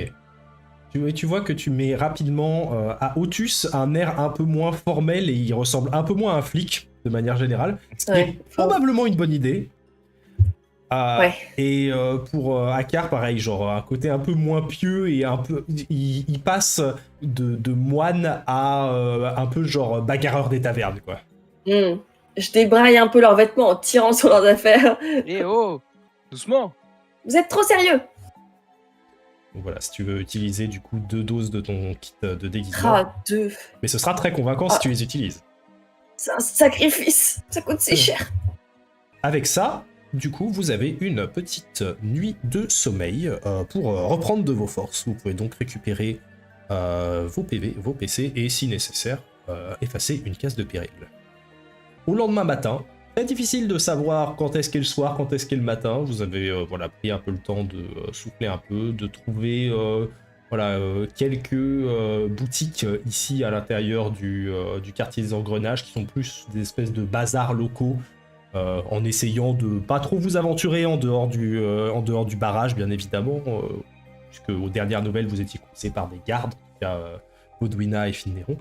Tu vois que tu mets rapidement à Otus un air un peu moins formel et il ressemble un peu moins à un flic de manière générale. Ce qui Ouais. est probablement une bonne idée. Ouais. Et pour Akar, pareil, genre un côté un peu moins pieux et un peu. Il passe de moine à un peu genre bagarreur des tavernes, quoi. Je débraille un peu leurs vêtements en tirant sur leurs affaires. Eh oh, doucement. Vous êtes trop sérieux. Donc voilà, si tu veux utiliser du coup 2 doses de ton kit de déguisement. Ah, 2. Mais ce sera très convaincant si tu les utilises. C'est un sacrifice. Ça coûte si cher. Avec ça, du coup, vous avez une petite nuit de sommeil pour reprendre de vos forces. Vous pouvez donc récupérer vos PV, vos PC et, si nécessaire, effacer une case de péril. Au lendemain matin, très difficile de savoir quand est-ce qu'est le soir, quand est-ce qu'est le matin. Vous avez pris un peu le temps de souffler un peu, de trouver quelques boutiques ici à l'intérieur du quartier des Engrenages qui sont plus des espèces de bazars locaux. En essayant de pas trop vous aventurer en dehors du barrage, bien évidemment, puisque aux dernières nouvelles, vous étiez coincés par des gardes, en tout cas Baudouina et Finneron.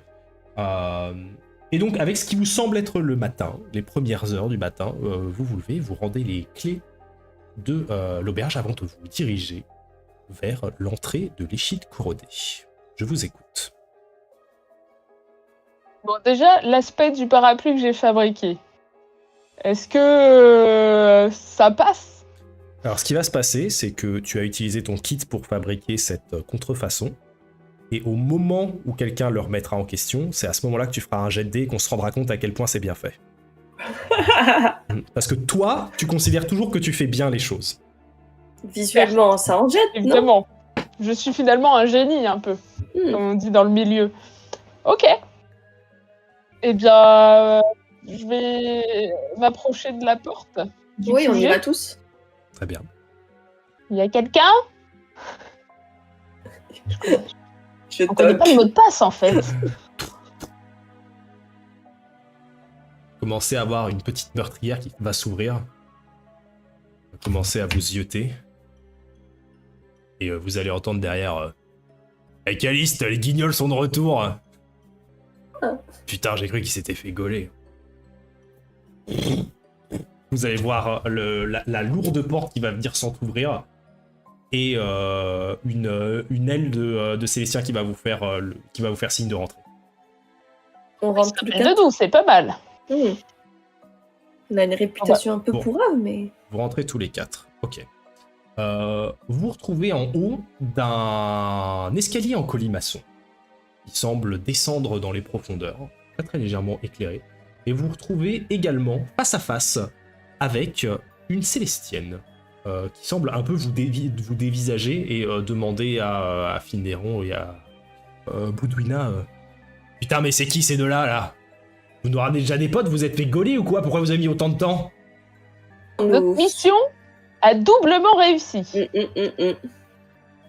Et donc, avec ce qui vous semble être le matin, les premières heures du matin, vous vous levez, vous rendez les clés de l'auberge avant de vous diriger vers l'entrée de l'Échide couronné. Je vous écoute. Bon, déjà, l'aspect du parapluie que j'ai fabriqué. Est-ce que ça passe? Alors, ce qui va se passer, c'est que tu as utilisé ton kit pour fabriquer cette contrefaçon. Et au moment où quelqu'un le remettra en question, c'est à ce moment-là que tu feras un jet de dés et qu'on se rendra compte à quel point c'est bien fait. Parce que toi, tu considères toujours que tu fais bien les choses. Visuellement, ça en jette, non? Évidemment. Je suis finalement un génie, un peu, comme on dit dans le milieu. Ok. Eh bien, je vais m'approcher de la porte. Oui, on y va tous. Très bien. Il y a quelqu'un? Je On connaît pas le mot de passe, en fait. Commencez à avoir une petite meurtrière qui va s'ouvrir. Commencez à vous zioter. Et vous allez entendre derrière... Hey Caliste, les guignols sont de retour. Putain, j'ai cru qu'il s'était fait gauler. Vous allez voir la lourde porte qui va venir s'entrouvrir. Et une aile de Célestien qui va vous faire signe de rentrer. On rentre tous les De quatre. doux, c'est pas mal. On a une réputation un peu Bon. pourrave, mais... Vous rentrez tous les 4. Ok. Vous vous retrouvez en haut d'un escalier en colimaçon. Il semble descendre dans les profondeurs, très très légèrement éclairé. Et vous vous retrouvez également face à face avec une Célestienne qui semble un peu vous dévisager et demander à Finneron et à Baudouina Putain, mais c'est qui ces deux-là, là? Vous nous ramenez déjà des potes, vous êtes fait gauler ou quoi? Pourquoi vous avez mis autant de temps? Notre mission a doublement réussi.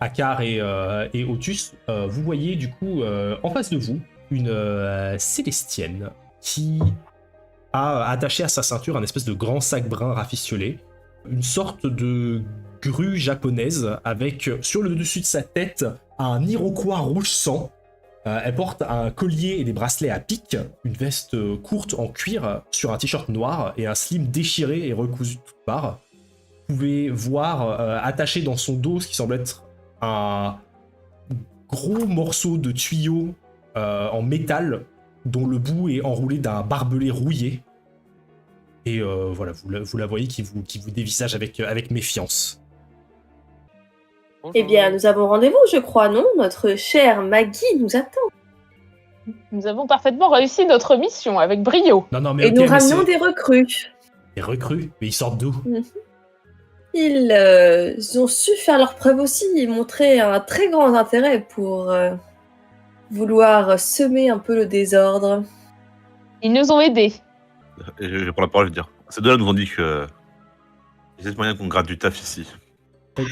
Akar et Otus, vous voyez du coup en face de vous une Célestienne qui a attaché à sa ceinture un espèce de grand sac brun rafistiolé, une sorte de grue japonaise avec sur le dessus de sa tête un iroquois rouge sang. Elle porte un collier et des bracelets à pic, une veste courte en cuir sur un t-shirt noir et un slim déchiré et recousu de toutes parts. Vous pouvez voir attaché dans son dos ce qui semble être un gros morceau de tuyau en métal dont le bout est enroulé d'un barbelé rouillé. Et voilà, vous la voyez qui vous dévisage avec méfiance. Eh bien, nous avons rendez-vous, je crois, non? Notre chère Maggie nous attend. Nous avons parfaitement réussi notre mission avec brio. Non, mais Et ok, nous mais ramenons c'est des recrues. des recrues, mais ils sortent d'où? Ils ont su faire leur preuve aussi et montrer un très grand intérêt pour vouloir semer un peu le désordre. Ils nous ont aidés. Et je prends la parole, je veux dire. Ces deux-là nous ont dit que il y a peut-être moyen qu'on gratte du taf ici.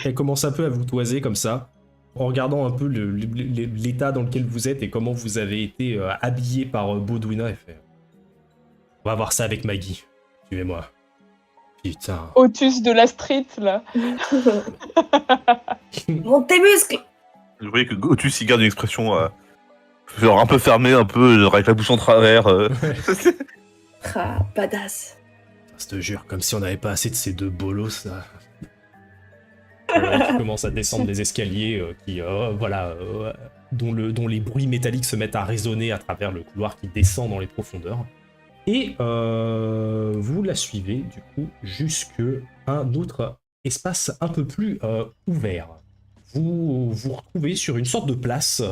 Elle commence un peu à vous toiser comme ça, en regardant un peu l'état dans lequel vous êtes et comment vous avez été habillé par Baudouina. Elle fait: on va voir ça avec Maggie. Suivez-moi. Putain. Otus de la street, là. Monte tes muscles! Vous voyez que Otus il garde une expression genre un peu fermée, un peu genre avec la bouche en travers. Ah, badass. Je te jure, comme si on n'avait pas assez de ces deux bolos là. Qui commencent à descendre les escaliers, dont les bruits métalliques se mettent à résonner à travers le couloir qui descend dans les profondeurs. Et vous la suivez du coup jusqu'à un autre espace un peu plus ouvert. Vous vous retrouvez sur une sorte de place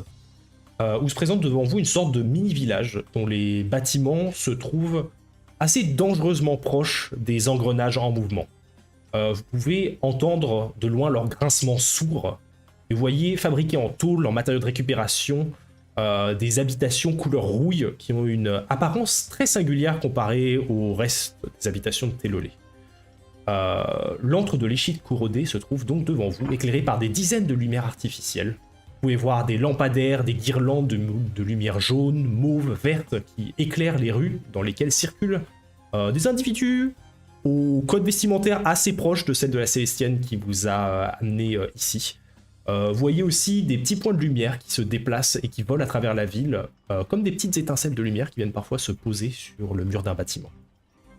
où se présente devant vous une sorte de mini-village dont les bâtiments se trouvent assez dangereusement proches des engrenages en mouvement. Vous pouvez entendre de loin leur grincement sourd et vous voyez fabriqués en tôle, en matériaux de récupération, des habitations couleur rouille qui ont une apparence très singulière comparée au reste des habitations de Télolé. L'antre de l'échide courodé se trouve donc devant vous, éclairé par des dizaines de lumières artificielles. Vous pouvez voir des lampadaires, des guirlandes de lumière jaune, mauve, verte qui éclairent les rues dans lesquelles circulent des individus au code vestimentaire assez proche de celle de la Célestienne qui vous a amené ici. Vous voyez aussi des petits points de lumière qui se déplacent et qui volent à travers la ville, comme des petites étincelles de lumière qui viennent parfois se poser sur le mur d'un bâtiment.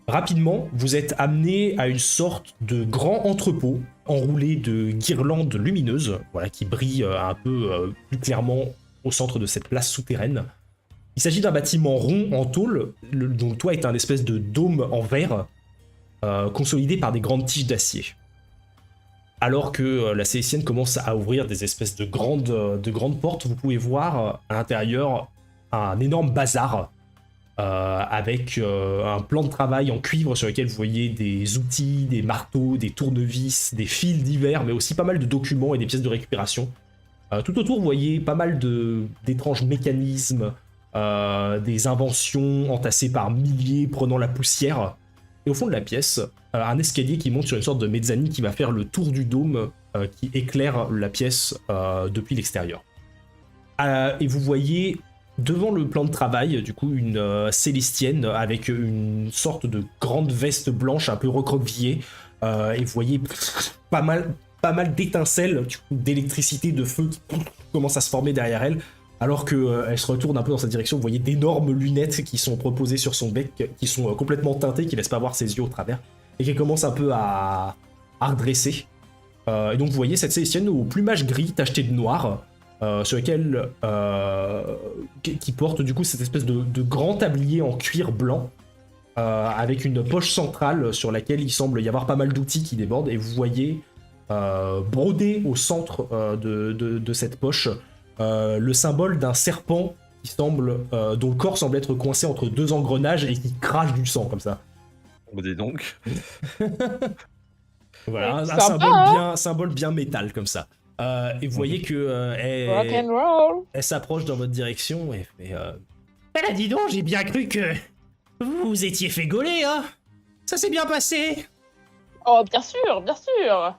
Rapidement, vous êtes amené à une sorte de grand entrepôt enroulé de guirlandes lumineuses, voilà, qui brillent un peu plus clairement au centre de cette place souterraine. Il s'agit d'un bâtiment rond en tôle, dont le toit est un espèce de dôme en verre, consolidé par des grandes tiges d'acier. Alors que la Célestienne commence à ouvrir des espèces de grandes portes, vous pouvez voir à l'intérieur un énorme bazar avec un plan de travail en cuivre sur lequel vous voyez des outils, des marteaux, des tournevis, des fils divers, mais aussi pas mal de documents et des pièces de récupération. Tout autour, vous voyez pas mal d'étranges mécanismes, des inventions entassées par milliers prenant la poussière. Et au fond de la pièce, un escalier qui monte sur une sorte de mezzanine qui va faire le tour du dôme qui éclaire la pièce depuis l'extérieur. Et vous voyez devant le plan de travail, du coup, une Célestienne avec une sorte de grande veste blanche un peu recroquevillée. Et vous voyez pas mal d'étincelles, d'électricité, de feu qui commencent à se former derrière elle. Alors qu'elle se retourne un peu dans sa direction, vous voyez d'énormes lunettes qui sont proposées sur son bec, qui sont complètement teintées, qui laissent pas voir ses yeux au travers, et qui commence un peu à redresser. Et donc vous voyez cette Célestienne au plumage gris tacheté de noir, sur lequel qui porte du coup cette espèce de grand tablier en cuir blanc, avec une poche centrale sur laquelle il semble y avoir pas mal d'outils qui débordent, et vous voyez brodé au centre de cette poche le symbole d'un serpent qui semble, dont le corps semble être coincé entre deux engrenages et qui crache du sang comme ça. On me dit donc. Voilà, un Sympa, symbole bien métal comme ça. Et vous voyez que Rock and roll. elle s'approche dans votre direction et fait Eh là, dis donc, j'ai bien cru que vous vous étiez fait gauler, hein. Ça s'est bien passé. Oh, bien sûr, bien sûr.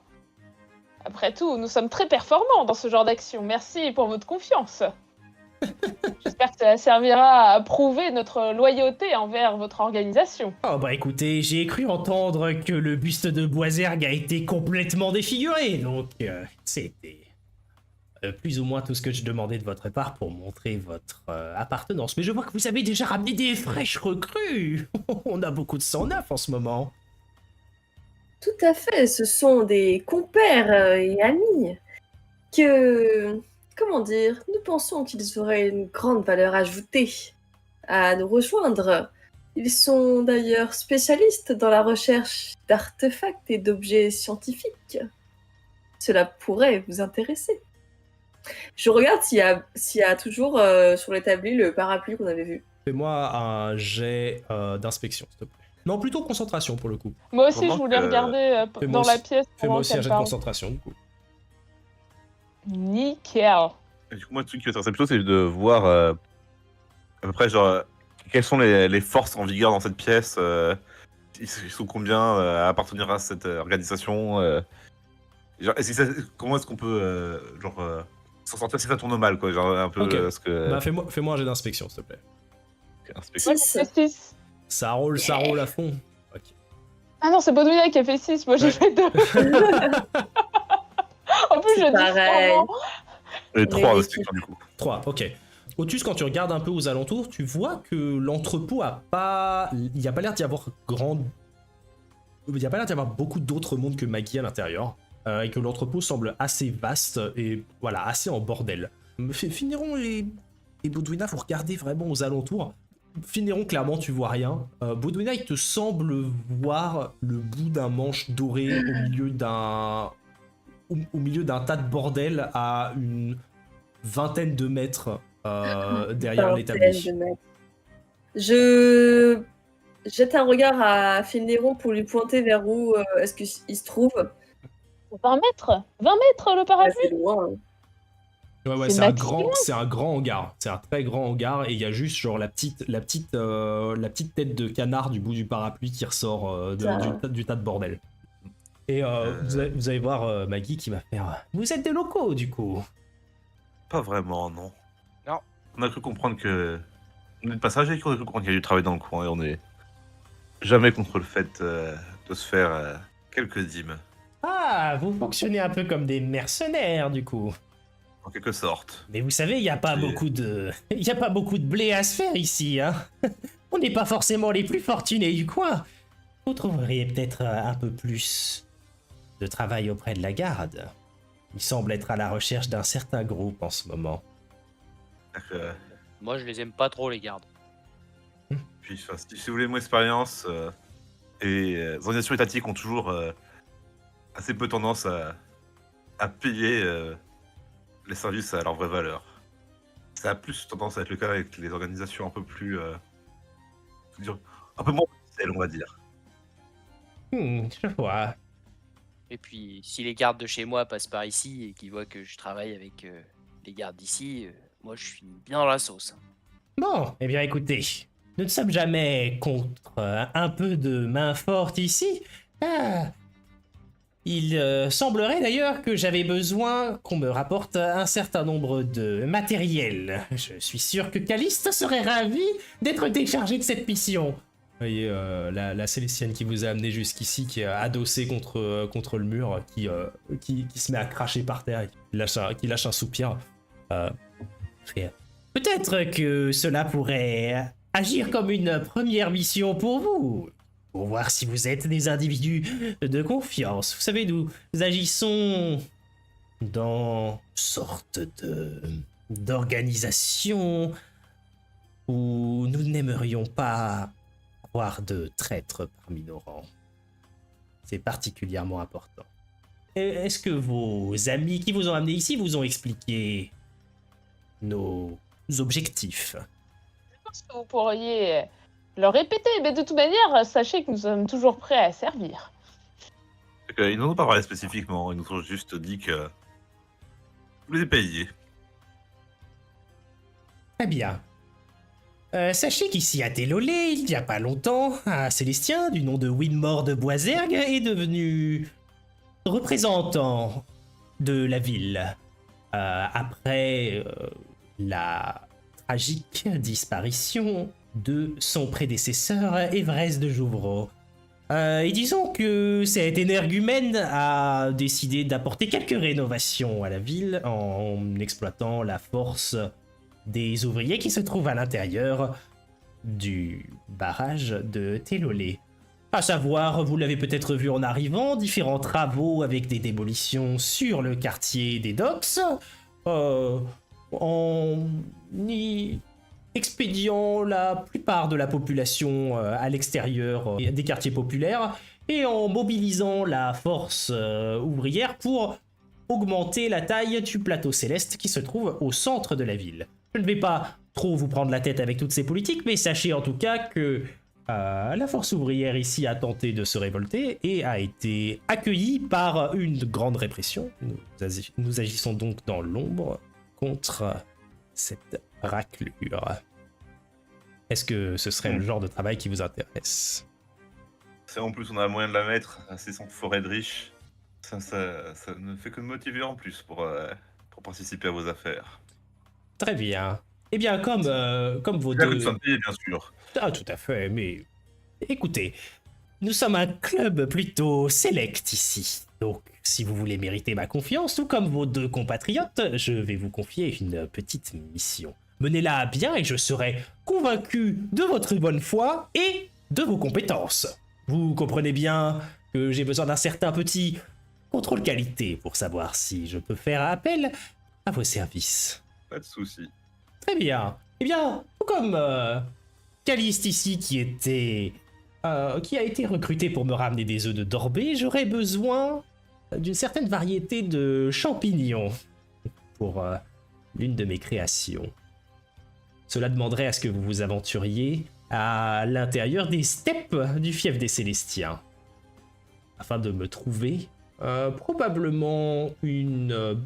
Après tout, nous sommes très performants dans ce genre d'action. Merci pour votre confiance. J'espère que ça servira à prouver notre loyauté envers votre organisation. Oh bah écoutez, j'ai cru entendre que le buste de Boisergue a été complètement défiguré, donc c'était plus ou moins tout ce que je demandais de votre part pour montrer votre appartenance. Mais je vois que vous avez déjà ramené des fraîches recrues. On a beaucoup de sang neuf en ce moment. Tout à fait, ce sont des compères et amis que, comment dire, nous pensons qu'ils auraient une grande valeur ajoutée à nous rejoindre Ils sont d'ailleurs spécialistes dans la recherche d'artefacts et d'objets scientifiques. Cela pourrait vous intéresser. Je regarde s'il y a toujours sur l'établi le parapluie qu'on avait vu. Fais-moi un jet d'inspection, s'il te plaît. Non, plutôt concentration pour le coup. Moi aussi, Pendant je voulais que- regarder Fais-moi dans la aussi- pièce. Fais-moi pendant aussi un qu'elle jet de parle. concentration du coup. Nickel. Et du coup, moi, le truc qui m'intéresse plutôt, c'est de voir à peu près, genre, quelles sont les forces en vigueur dans cette pièce. Ils sont combien à appartenir à cette organisation. Genre, comment est-ce qu'on peut, s'en sortir si ça tourne mal, quoi. Genre, un peu. Ok. Ce que, Bah fais-moi un jet d'inspection, s'il te plaît. inspection. Six. C'est 6. Ça roule à fond. Ok. Ah non, c'est Baudouina qui a fait 6. Moi, j'ai Ouais. fait 2. En plus, C'est je dis pareil. sûrement. Et 3 Les inspection, du coup. 3, ok. Au-dessus, quand tu regardes un peu aux alentours, tu vois que l'entrepôt a pas... Il n'y a pas l'air d'y avoir Il n'y a pas l'air d'y avoir beaucoup d'autres mondes que Maggie à l'intérieur. Et que l'entrepôt semble assez vaste et voilà, assez en bordel. Finirons et Baudouina, vous regardez vraiment aux alentours. Finirons, clairement, tu vois rien. Baudouina, il te semble voir le bout d'un manche doré au milieu d'un tas de bordel à une vingtaine de mètres derrière Vingtaine l'établi. de mètres. Je jette un regard à Filneron pour lui pointer vers où est-ce qu'il se trouve. 20 mètres 20 mètres le parapluie. C'est loin. Hein. Ouais, C'est c'est un grand hangar. C'est un très grand hangar et il y a juste genre la petite tête de canard du bout du parapluie qui ressort du tas de bordel. Et vous allez voir Maggie qui va faire. Vous êtes des locaux du coup. Pas vraiment, non. Non. On a cru comprendre que. On est de passagers qui ont cru comprendre qu'il y a du travail dans le coin et on est jamais contre le fait de se faire quelques dîmes, Ah, vous fonctionnez un peu comme des mercenaires du coup. en quelque sorte. Mais vous savez, il n'y a pas Oui. beaucoup de blé à se faire ici, hein. On n'est pas forcément les plus fortunés du coin. Vous trouveriez peut-être un peu plus de travail auprès de la garde. Il semble être à la recherche d'un certain groupe en ce moment. C'est-à-dire que, Moi, je les aime pas trop, les gardes. puis, enfin, si vous voulez mon expérience, les organisations étatiques ont toujours assez peu tendance à payer les services à leur vraie valeur. Ça a plus tendance à être le cas avec les organisations un peu plus. Un peu moins officielles, on va dire. Je vois. Et puis, si les gardes de chez moi passent par ici et qu'ils voient que je travaille avec les gardes d'ici, moi, je suis bien dans la sauce. Bon, eh bien écoutez, nous ne sommes jamais contre un peu de main forte ici. Ah, il semblerait d'ailleurs que j'avais besoin qu'on me rapporte un certain nombre de matériel. Je suis sûr que Caliste serait ravi d'être déchargé de cette mission. Vous voyez la Célestienne qui vous a amené jusqu'ici, qui est adossée contre le mur, qui se met à cracher par terre et qui lâche un soupir. Peut-être que cela pourrait agir comme une première mission pour vous. Pour voir si vous êtes des individus de confiance. Vous savez, nous agissons dans une sorte d'organisation où nous n'aimerions pas avoir de traîtres parmi nos rangs. C'est particulièrement important. Est-ce que vos amis qui vous ont amené ici vous ont expliqué nos objectifs? Je pense que vous pourriez le répéter, mais de toute manière, sachez que nous sommes toujours prêts à servir. Ils n'en ont pas parlé spécifiquement, ils nous ont juste dit que vous les payiez. Très bien. Sachez qu'ici à Télolé, il n'y a pas longtemps, un Célestien du nom de Winmore de Boisergue est devenu représentant de la ville. Après la tragique disparition de son prédécesseur Évresse de Jouvreau. Et disons que cet énergumène a décidé d'apporter quelques rénovations à la ville en exploitant la force des ouvriers qui se trouvent à l'intérieur du barrage de Télolé. À savoir, vous l'avez peut-être vu en arrivant, différents travaux avec des démolitions sur le quartier des docks. En y expédiant la plupart de la population à l'extérieur des quartiers populaires et en mobilisant la force ouvrière pour augmenter la taille du plateau céleste qui se trouve au centre de la ville. Je ne vais pas trop vous prendre la tête avec toutes ces politiques, mais sachez en tout cas que la force ouvrière ici a tenté de se révolter et a été accueillie par une grande répression. Nous agissons donc dans l'ombre contre cette raclure. Est-ce que ce serait le genre de travail qui vous intéresse? Si en plus on a moyen de la mettre à ces centres forêts de riches, ça ne fait que me motiver en plus pour participer à vos affaires. Très bien. Eh bien, comme vos Bien que deux... nous sommes payés, bien sûr. Ah, tout à fait, mais... Écoutez, nous sommes un club plutôt select ici. Donc, si vous voulez mériter ma confiance, tout comme vos deux compatriotes, je vais vous confier une petite mission. Menez-la à bien et je serai convaincu de votre bonne foi et de vos compétences. Vous comprenez bien que j'ai besoin d'un certain petit contrôle qualité pour savoir si je peux faire appel à vos services. Pas de soucis. Très bien. Eh bien, tout comme Caliste ici qui a été recruté pour me ramener des œufs de Dorbé, j'aurais besoin d'une certaine variété de champignons pour l'une de mes créations. Cela demanderait à ce que vous vous aventuriez à l'intérieur des steppes du fief des Célestiens, afin de me trouver probablement une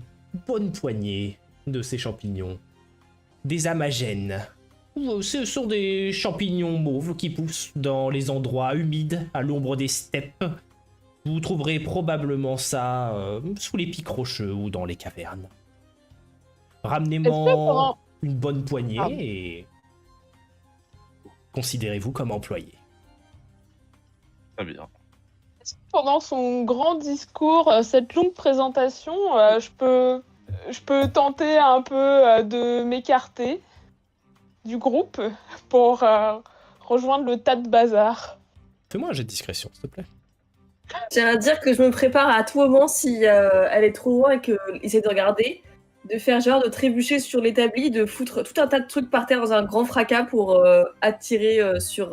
bonne poignée de ces champignons. Des amagènes. Ce sont des champignons mauves qui poussent dans les endroits humides, à l'ombre des steppes. Vous trouverez probablement ça sous les pics rocheux ou dans les cavernes. Ramenez-moi une bonne poignée et considérez-vous comme employé. Très bien. Pendant son grand discours, cette longue présentation, je peux tenter un peu de m'écarter du groupe pour rejoindre le tas de bazar. Fais-moi un jet de discrétion, s'il te plaît. J'ai à dire que je me prépare à tout moment si elle est trop loin et qu'ils essaient de regarder, de faire genre de trébucher sur l'établi, de foutre tout un tas de trucs par terre dans un grand fracas pour attirer sur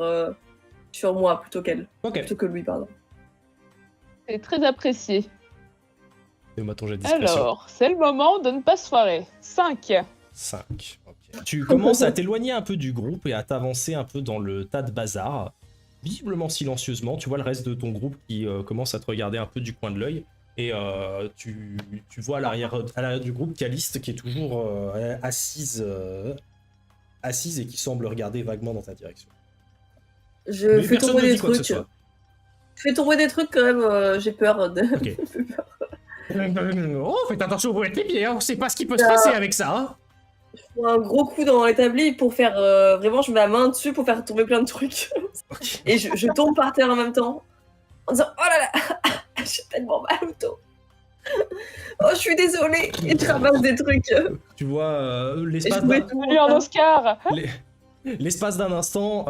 moi plutôt qu'elle. Ok. Plutôt que lui, pardon. C'est très apprécié. Fais-moi ton jet de discrétion. Alors, c'est le moment de ne pas se foirer. 5. 5. Ok. Tu commences à t'éloigner un peu du groupe et à t'avancer un peu dans le tas de bazar. Visiblement silencieusement, tu vois le reste de ton groupe qui commence à te regarder un peu du coin de l'œil. Et tu vois à l'arrière du groupe Caliste qui est toujours assise et qui semble regarder vaguement dans ta direction. Je Mais fais personne tomber ne des dit quoi que ce trucs. soit. Je fais tomber des trucs quand même, j'ai peur de... Ok. Oh, faites attention, vous êtes les pieds, on sait pas ce qui peut se passer avec ça. Hein. Je fais un gros coup dans l'établi pour faire... vraiment, je mets ma main dessus pour faire tomber plein de trucs. Okay. Et je tombe par terre en même temps. En disant, oh là là, j'ai tellement mal au dos. Oh, je suis désolée. Et je ramasse des trucs. Tu vois l'espace Et je voulais d'un... tout Lui un Oscar. L'espace d'un instant,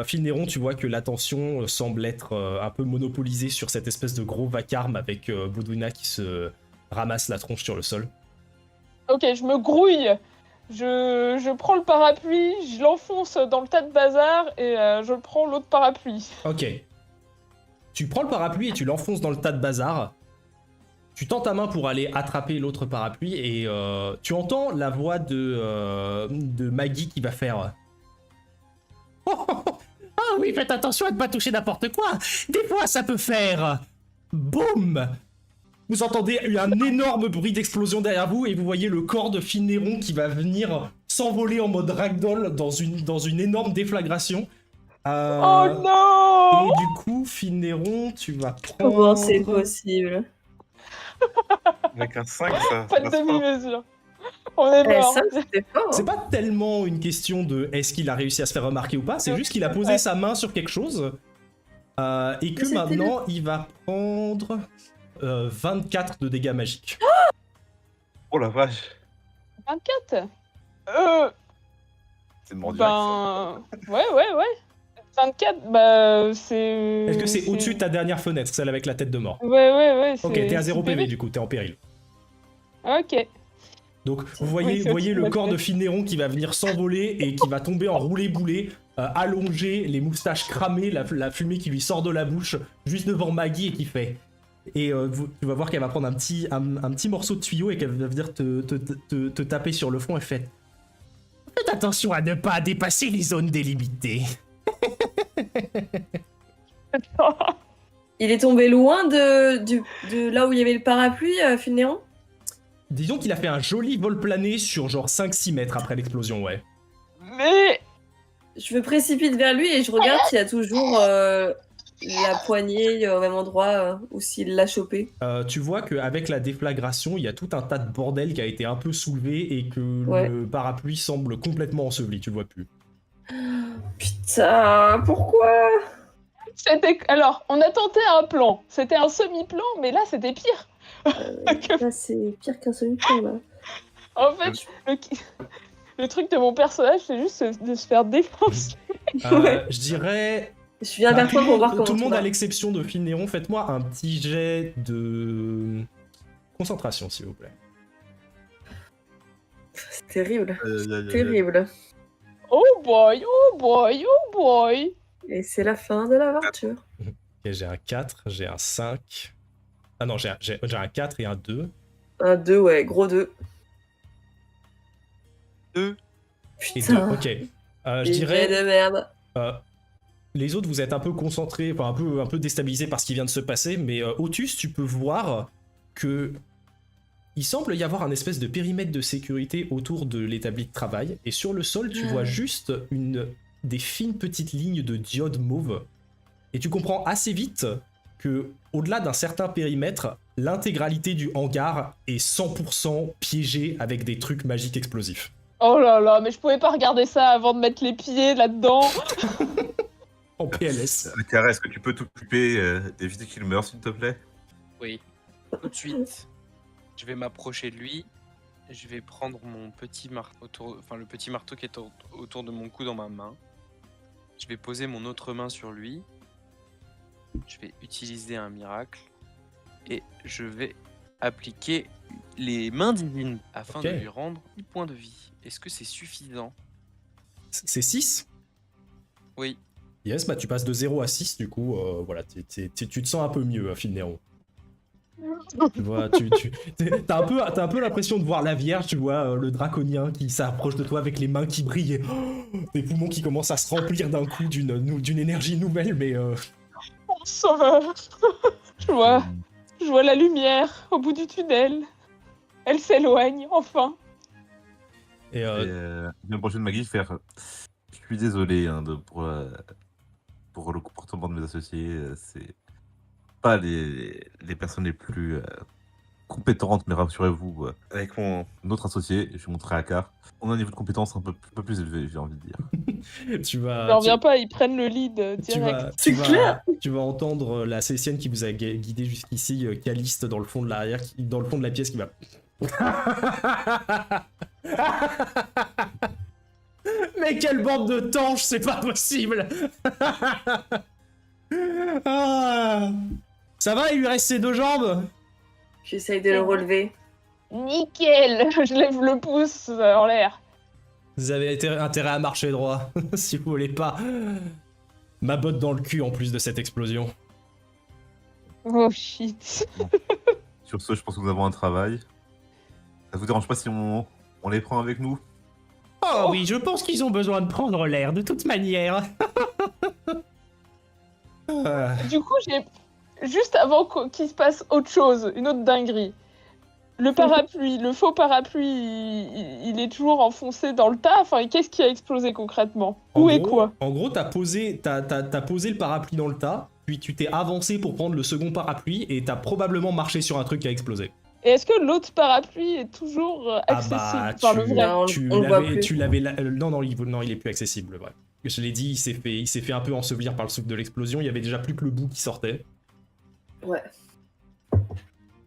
Filnéron, tu vois que l'attention semble être un peu monopolisée sur cette espèce de gros vacarme avec Baudouina qui se ramasse la tronche sur le sol. Ok, je me grouille. Je prends le parapluie, je l'enfonce dans le tas de bazar et je prends l'autre parapluie. Ok. Tu prends le parapluie et tu l'enfonces dans le tas de bazar. Tu tends ta main pour aller attraper l'autre parapluie et tu entends la voix de Maggie qui va faire... Ah oui, faites attention à ne pas toucher n'importe quoi. Des fois, ça peut faire... Boum. Vous entendez un énorme bruit d'explosion derrière vous et vous voyez le corps de Finnéron qui va venir s'envoler en mode ragdoll dans une énorme déflagration. Oh non! Et du coup, Finnéron, tu vas prendre... Comment c'est possible? Avec un 5, ça Pas de passe pas. demi-mesure. On est mort. Ça, c'était fort. C'est pas tellement une question de est-ce qu'il a réussi à se faire remarquer ou pas, c'est juste qu'il a posé sa main sur quelque chose et que C'était maintenant il va prendre 24 de dégâts magiques. Oh la vache. 24? C'est mordu. Ben... Ouais. 24, bah c'est... Est-ce que c'est au-dessus de ta dernière fenêtre, celle avec la tête de mort? Ouais. Ok, t'es à 0 PV du coup, t'es en péril. Ok. Donc vous voyez, c'est voyez tout le à corps fait. de Finneron qui va venir s'envoler et qui va tomber en roulé-boulé, allongé, les moustaches cramées, la fumée qui lui sort de la bouche, juste devant Maggie et qui fait... Et tu vas voir qu'elle va prendre un petit morceau de tuyau et qu'elle va venir te taper sur le front et fait... Faites attention à ne pas dépasser les zones délimitées. Il est tombé loin de là où il y avait le parapluie, Finneron. Disons qu'il a fait un joli vol plané sur genre 5-6 mètres après l'explosion, ouais. Mais Je me précipite vers lui et je regarde s'il y a toujours la poignée au même endroit ou s'il l'a chopé. Tu vois qu'avec la déflagration, il y a tout un tas de bordel qui a été un peu soulevé et que Ouais. le parapluie semble complètement enseveli, tu le vois plus. Putain, pourquoi? alors, on a tenté un plan. C'était un semi-plan, mais là, c'était pire. Là, c'est pire qu'un semi-plan, là. En fait, le truc de mon personnage, c'est juste de se faire défoncer. Ouais. Je dirais... Je viens vers toi pour voir comment tout le tu monde, vas. à l'exception de Finneron, faites-moi un petit jet de... concentration, s'il vous plaît. C'est terrible, Terrible. terrible. Oh boy, oh boy, oh boy. Et c'est la fin de l'aventure. Ok, j'ai un 4, j'ai un 5... Ah non, j'ai un 4 et un 2. Un 2, ouais, gros 2. 2. Et 2, Putain, ok. Je des dirais... jets de merde. Les autres, vous êtes un peu concentrés, enfin un peu déstabilisés par ce qui vient de se passer, mais Otus, tu peux voir que il semble y avoir un espèce de périmètre de sécurité autour de l'établi de travail, et sur le sol, tu vois juste des fines petites lignes de diodes mauve, et tu comprends assez vite que, au-delà d'un certain périmètre, l'intégralité du hangar est 100% piégée avec des trucs magiques explosifs. Oh là là, mais je pouvais pas regarder ça avant de mettre les pieds là-dedans. En PLS. Cara, est-ce que tu peux t'occuper d'éviter qu'il meure, s'il te plaît? Oui, tout de suite. Je vais m'approcher de lui. Je vais prendre mon petit marteau, le petit marteau qui est autour de mon cou dans ma main. Je vais poser mon autre main sur lui. Je vais utiliser un miracle. Et je vais appliquer les mains divines afin de Ok. lui rendre 10 points de vie. Est-ce que c'est suffisant? C'est 6? Oui. Yes, bah tu passes de 0 à 6, du coup, voilà, tu te sens un peu mieux, Finneron. Tu vois, t'as un peu l'impression de voir la Vierge, tu vois, le draconien qui s'approche de toi avec les mains qui brillent et des poumons qui commencent à se remplir d'un coup d'une énergie nouvelle, mais Mon sauveur. Je vois la lumière au bout du tunnel. Elle s'éloigne, enfin. et, Bien prochaine Maggie, faire. Je suis désolé pour le comportement de mes associés. C'est pas les personnes les plus compétentes, mais rassurez-vous, avec mon autre associé, je vais montrer à Car, on a un niveau de compétence un peu plus élevé, j'ai envie de dire. tu Je vas... n'en reviens pas, ils prennent le lead Tu direct. vas, C'est clair. tu vas entendre la Cécienne qui vous a guidé jusqu'ici, Caliste dans le fond de l'arrière, dans le fond de la pièce qui va... Mais quelle bande de tanches, c'est pas possible. Ah. Ça va, il lui reste ses 2 jambes? J'essaye de le relever. Nickel. Je lève le pouce en l'air. Vous avez intérêt à marcher droit, si vous voulez pas. Ma botte dans le cul en plus de cette explosion. Oh shit. Sur ce, je pense que nous avons un travail. Ça vous dérange pas si on les prend avec nous? Oh oui, je pense qu'ils ont besoin de prendre l'air de toute manière. Du coup, juste avant qu'il se passe autre chose, une autre dinguerie. Le parapluie, le faux parapluie, il est toujours enfoncé dans le tas. Enfin, qu'est-ce qui a explosé concrètement? Où est quoi? En gros, t'as posé le parapluie dans le tas, puis tu t'es avancé pour prendre le second parapluie et t'as probablement marché sur un truc qui a explosé. Et est-ce que l'autre parapluie est toujours accessible par le vrai? Non, on le voit plus. Non, il est plus accessible, le vrai. Je l'ai dit, il s'est fait un peu ensevelir par le souffle de l'explosion. Il y avait déjà plus que le bout qui sortait. Ouais.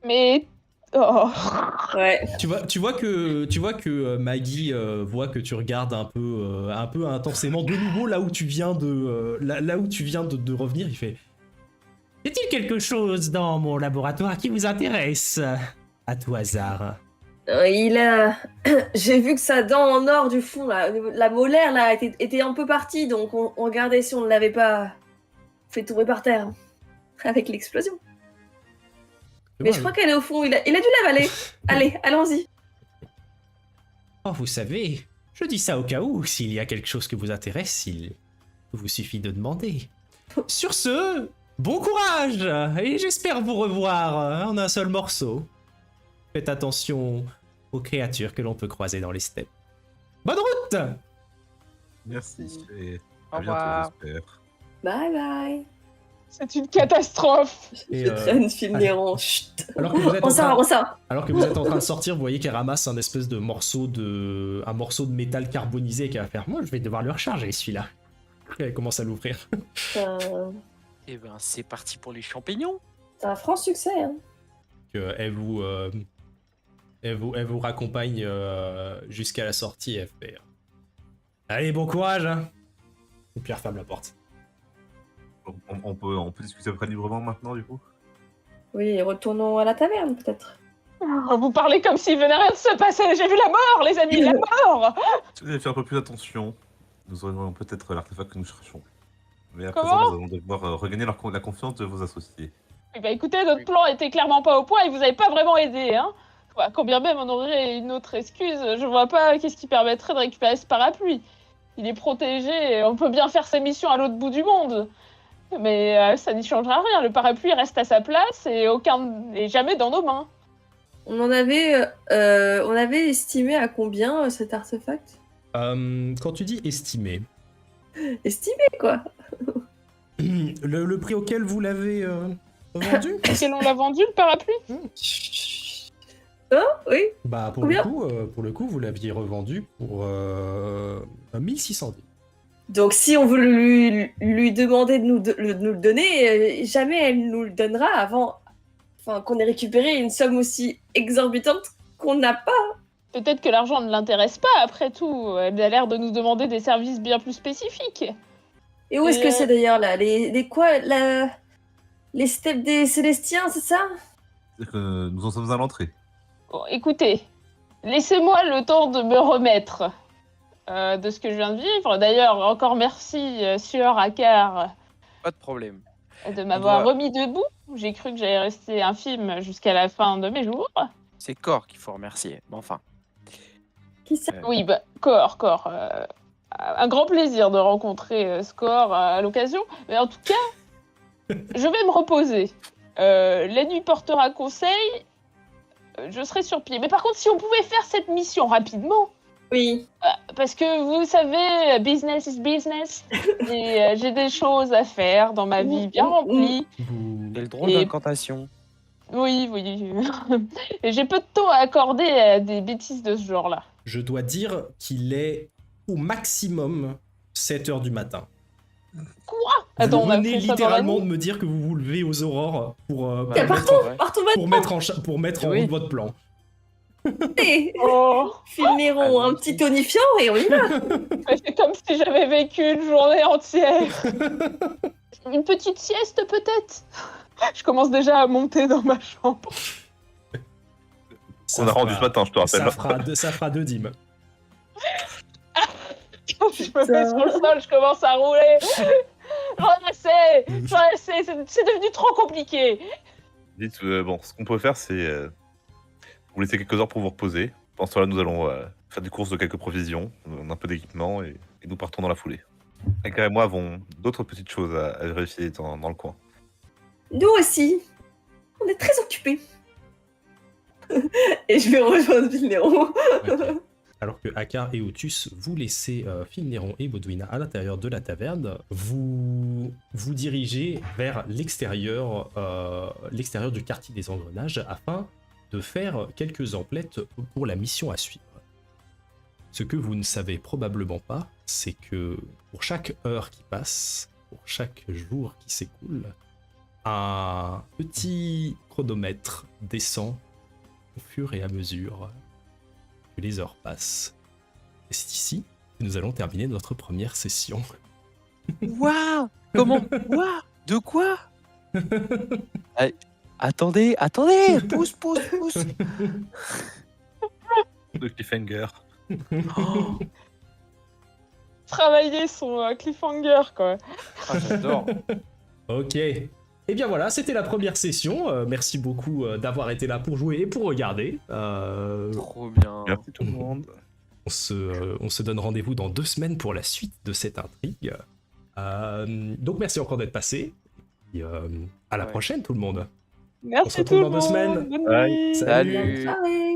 Mais... Oh. Ouais. Tu vois que Maggie voit que tu regardes un peu intensément de nouveau là où tu viens de revenir. Il fait: y a-t-il quelque chose dans mon laboratoire qui vous intéresse, à tout hasard? Il a... J'ai vu que sa dent en or du fond, là, au niveau de la molaire, là, était un peu partie, donc on regardait si on ne l'avait pas fait tomber par terre avec l'explosion. Mais je crois qu'elle est au fond, il a dû l'avaler. Allez, allons-y. Oh, vous savez, je dis ça au cas où, s'il y a quelque chose qui vous intéresse, il vous suffit de demander. Sur ce, bon courage, et j'espère vous revoir en un seul morceau. Faites attention aux créatures que l'on peut croiser dans les steppes. Bonne route! Merci. Et Au à bientôt, revoir. j'espère. Bye bye. C'est une catastrophe. Et, Je traîne Filneron. Chut. alors que vous êtes On en train... sort. Alors que vous êtes en train de sortir, vous voyez qu'elle ramasse un espèce de morceau de métal carbonisé qu'elle va faire. Moi, je vais devoir le recharger celui-là. Elle commence à l'ouvrir. Eh ben, c'est parti pour les champignons. C'est un franc succès. Hein. Elle vous raccompagne jusqu'à la sortie. Elle fait allez, bon courage. Hein. Et puis elle referme la porte. On peut discuter après librement maintenant, du coup? Oui, retournons à la taverne, peut-être. Oh, vous parlez comme s'il venait rien de se passer. J'ai vu la mort, les amis, la mort. Si vous avez fait un peu plus attention, nous aurions peut-être l'artefact que nous cherchons. Mais à Comment présent, nous allons devoir regagner la confiance de vos associés. Eh ben, écoutez, notre plan était clairement pas au point et vous avez pas vraiment aidé, hein. Bah, quand bien même on aurait une autre excuse, je vois pas qu'est-ce qui permettrait de récupérer ce parapluie. Il est protégé, on peut bien faire ses missions à l'autre bout du monde. Mais ça n'y changera rien, le parapluie reste à sa place et jamais dans nos mains. On avait estimé à combien cet artefact? Quand tu dis estimé, Estimé, quoi. le prix auquel vous l'avez vendu? Quel on l'a vendu, le parapluie? Hein? Oui. Bah pour Combien le coup, vous l'aviez revendu pour 1600 dés. Donc si on veut lui demander de nous le donner, jamais elle nous le donnera avant qu'on ait récupéré une somme aussi exorbitante qu'on n'a pas. Peut-être que l'argent ne l'intéresse pas, après tout. Elle a l'air de nous demander des services bien plus spécifiques. Et où est-ce que c'est d'ailleurs là? Les steppes des Célestiens, c'est ça? C'est-à-dire que nous en sommes à l'entrée. Bon, écoutez, laissez-moi le temps de me remettre de ce que je viens de vivre. D'ailleurs, encore merci, Sieur Akar, Pas de problème. de m'avoir doit- remis debout. J'ai cru que j'allais rester infime jusqu'à la fin de mes jours. C'est Cor qu'il faut remercier. Mais enfin, Qui ça? Oui, bah, Cor. Un grand plaisir de rencontrer Score à l'occasion. Mais en tout cas, je vais me reposer. La nuit portera conseil. Je serai sur pied. Mais par contre, si on pouvait faire cette mission rapidement, Oui. parce que vous savez, business is business. Et j'ai des choses à faire dans ma vie bien remplie. quelle drôle Et- d'incantation. Oui. Et j'ai peu de temps à accorder à des bêtises de ce genre-là. Je dois dire qu'il est au maximum 7h du matin. Attends, vous on a venez fait ça dans la littéralement nuit de me dire que vous vous levez aux aurores pour, Ouais, partons, ouais. partons pour mettre en Oui. route votre plan. maintenant. Oh, Filneron, un petit tonifiant et on y va. c'est comme si j'avais vécu une journée entière. Une petite sieste peut-être. Je commence déjà à monter dans ma chambre. On a rendu ce matin, je te rappelle. Ça fera 2 dîmes. Je me mets sur le sol, je commence à rouler. J'en ai assez, c'est devenu trop compliqué. Dites, bon, ce qu'on peut faire, c'est vous laisser quelques heures pour vous reposer. Pendant ce temps-là, nous allons faire des courses de quelques provisions, un peu d'équipement, et nous partons dans la foulée. Akar et moi avons d'autres petites choses à vérifier dans le coin. Nous aussi. On est très occupés. Et je vais rejoindre Filneron. Ok. Alors que Akar et Otus, vous laissez Filneron et Baudouina à l'intérieur de la taverne, vous vous dirigez vers l'extérieur du quartier des engrenages afin de faire quelques emplettes pour la mission à suivre. Ce que vous ne savez probablement pas, c'est que pour chaque heure qui passe, pour chaque jour qui s'écoule, un petit chronomètre descend au fur et à mesure que les heures passent. Et c'est ici que nous allons terminer notre première session. Waouh! Comment? Quoi? De quoi? Attendez! Pousse! de cliffhanger. Oh, Travailler son cliffhanger, quoi. ah, j'adore. Ok. Et bien voilà, c'était la première session. Merci beaucoup d'avoir été là pour jouer et pour regarder. Trop bien. Merci tout le monde. On se donne rendez-vous dans 2 semaines pour la suite de cette intrigue. Donc merci encore d'être passé. Et, à la Ouais. prochaine tout le monde. Merci se retrouve tout le dans 2 monde. semaines. Bonne Bye. nuit. Salut. Bonne soirée.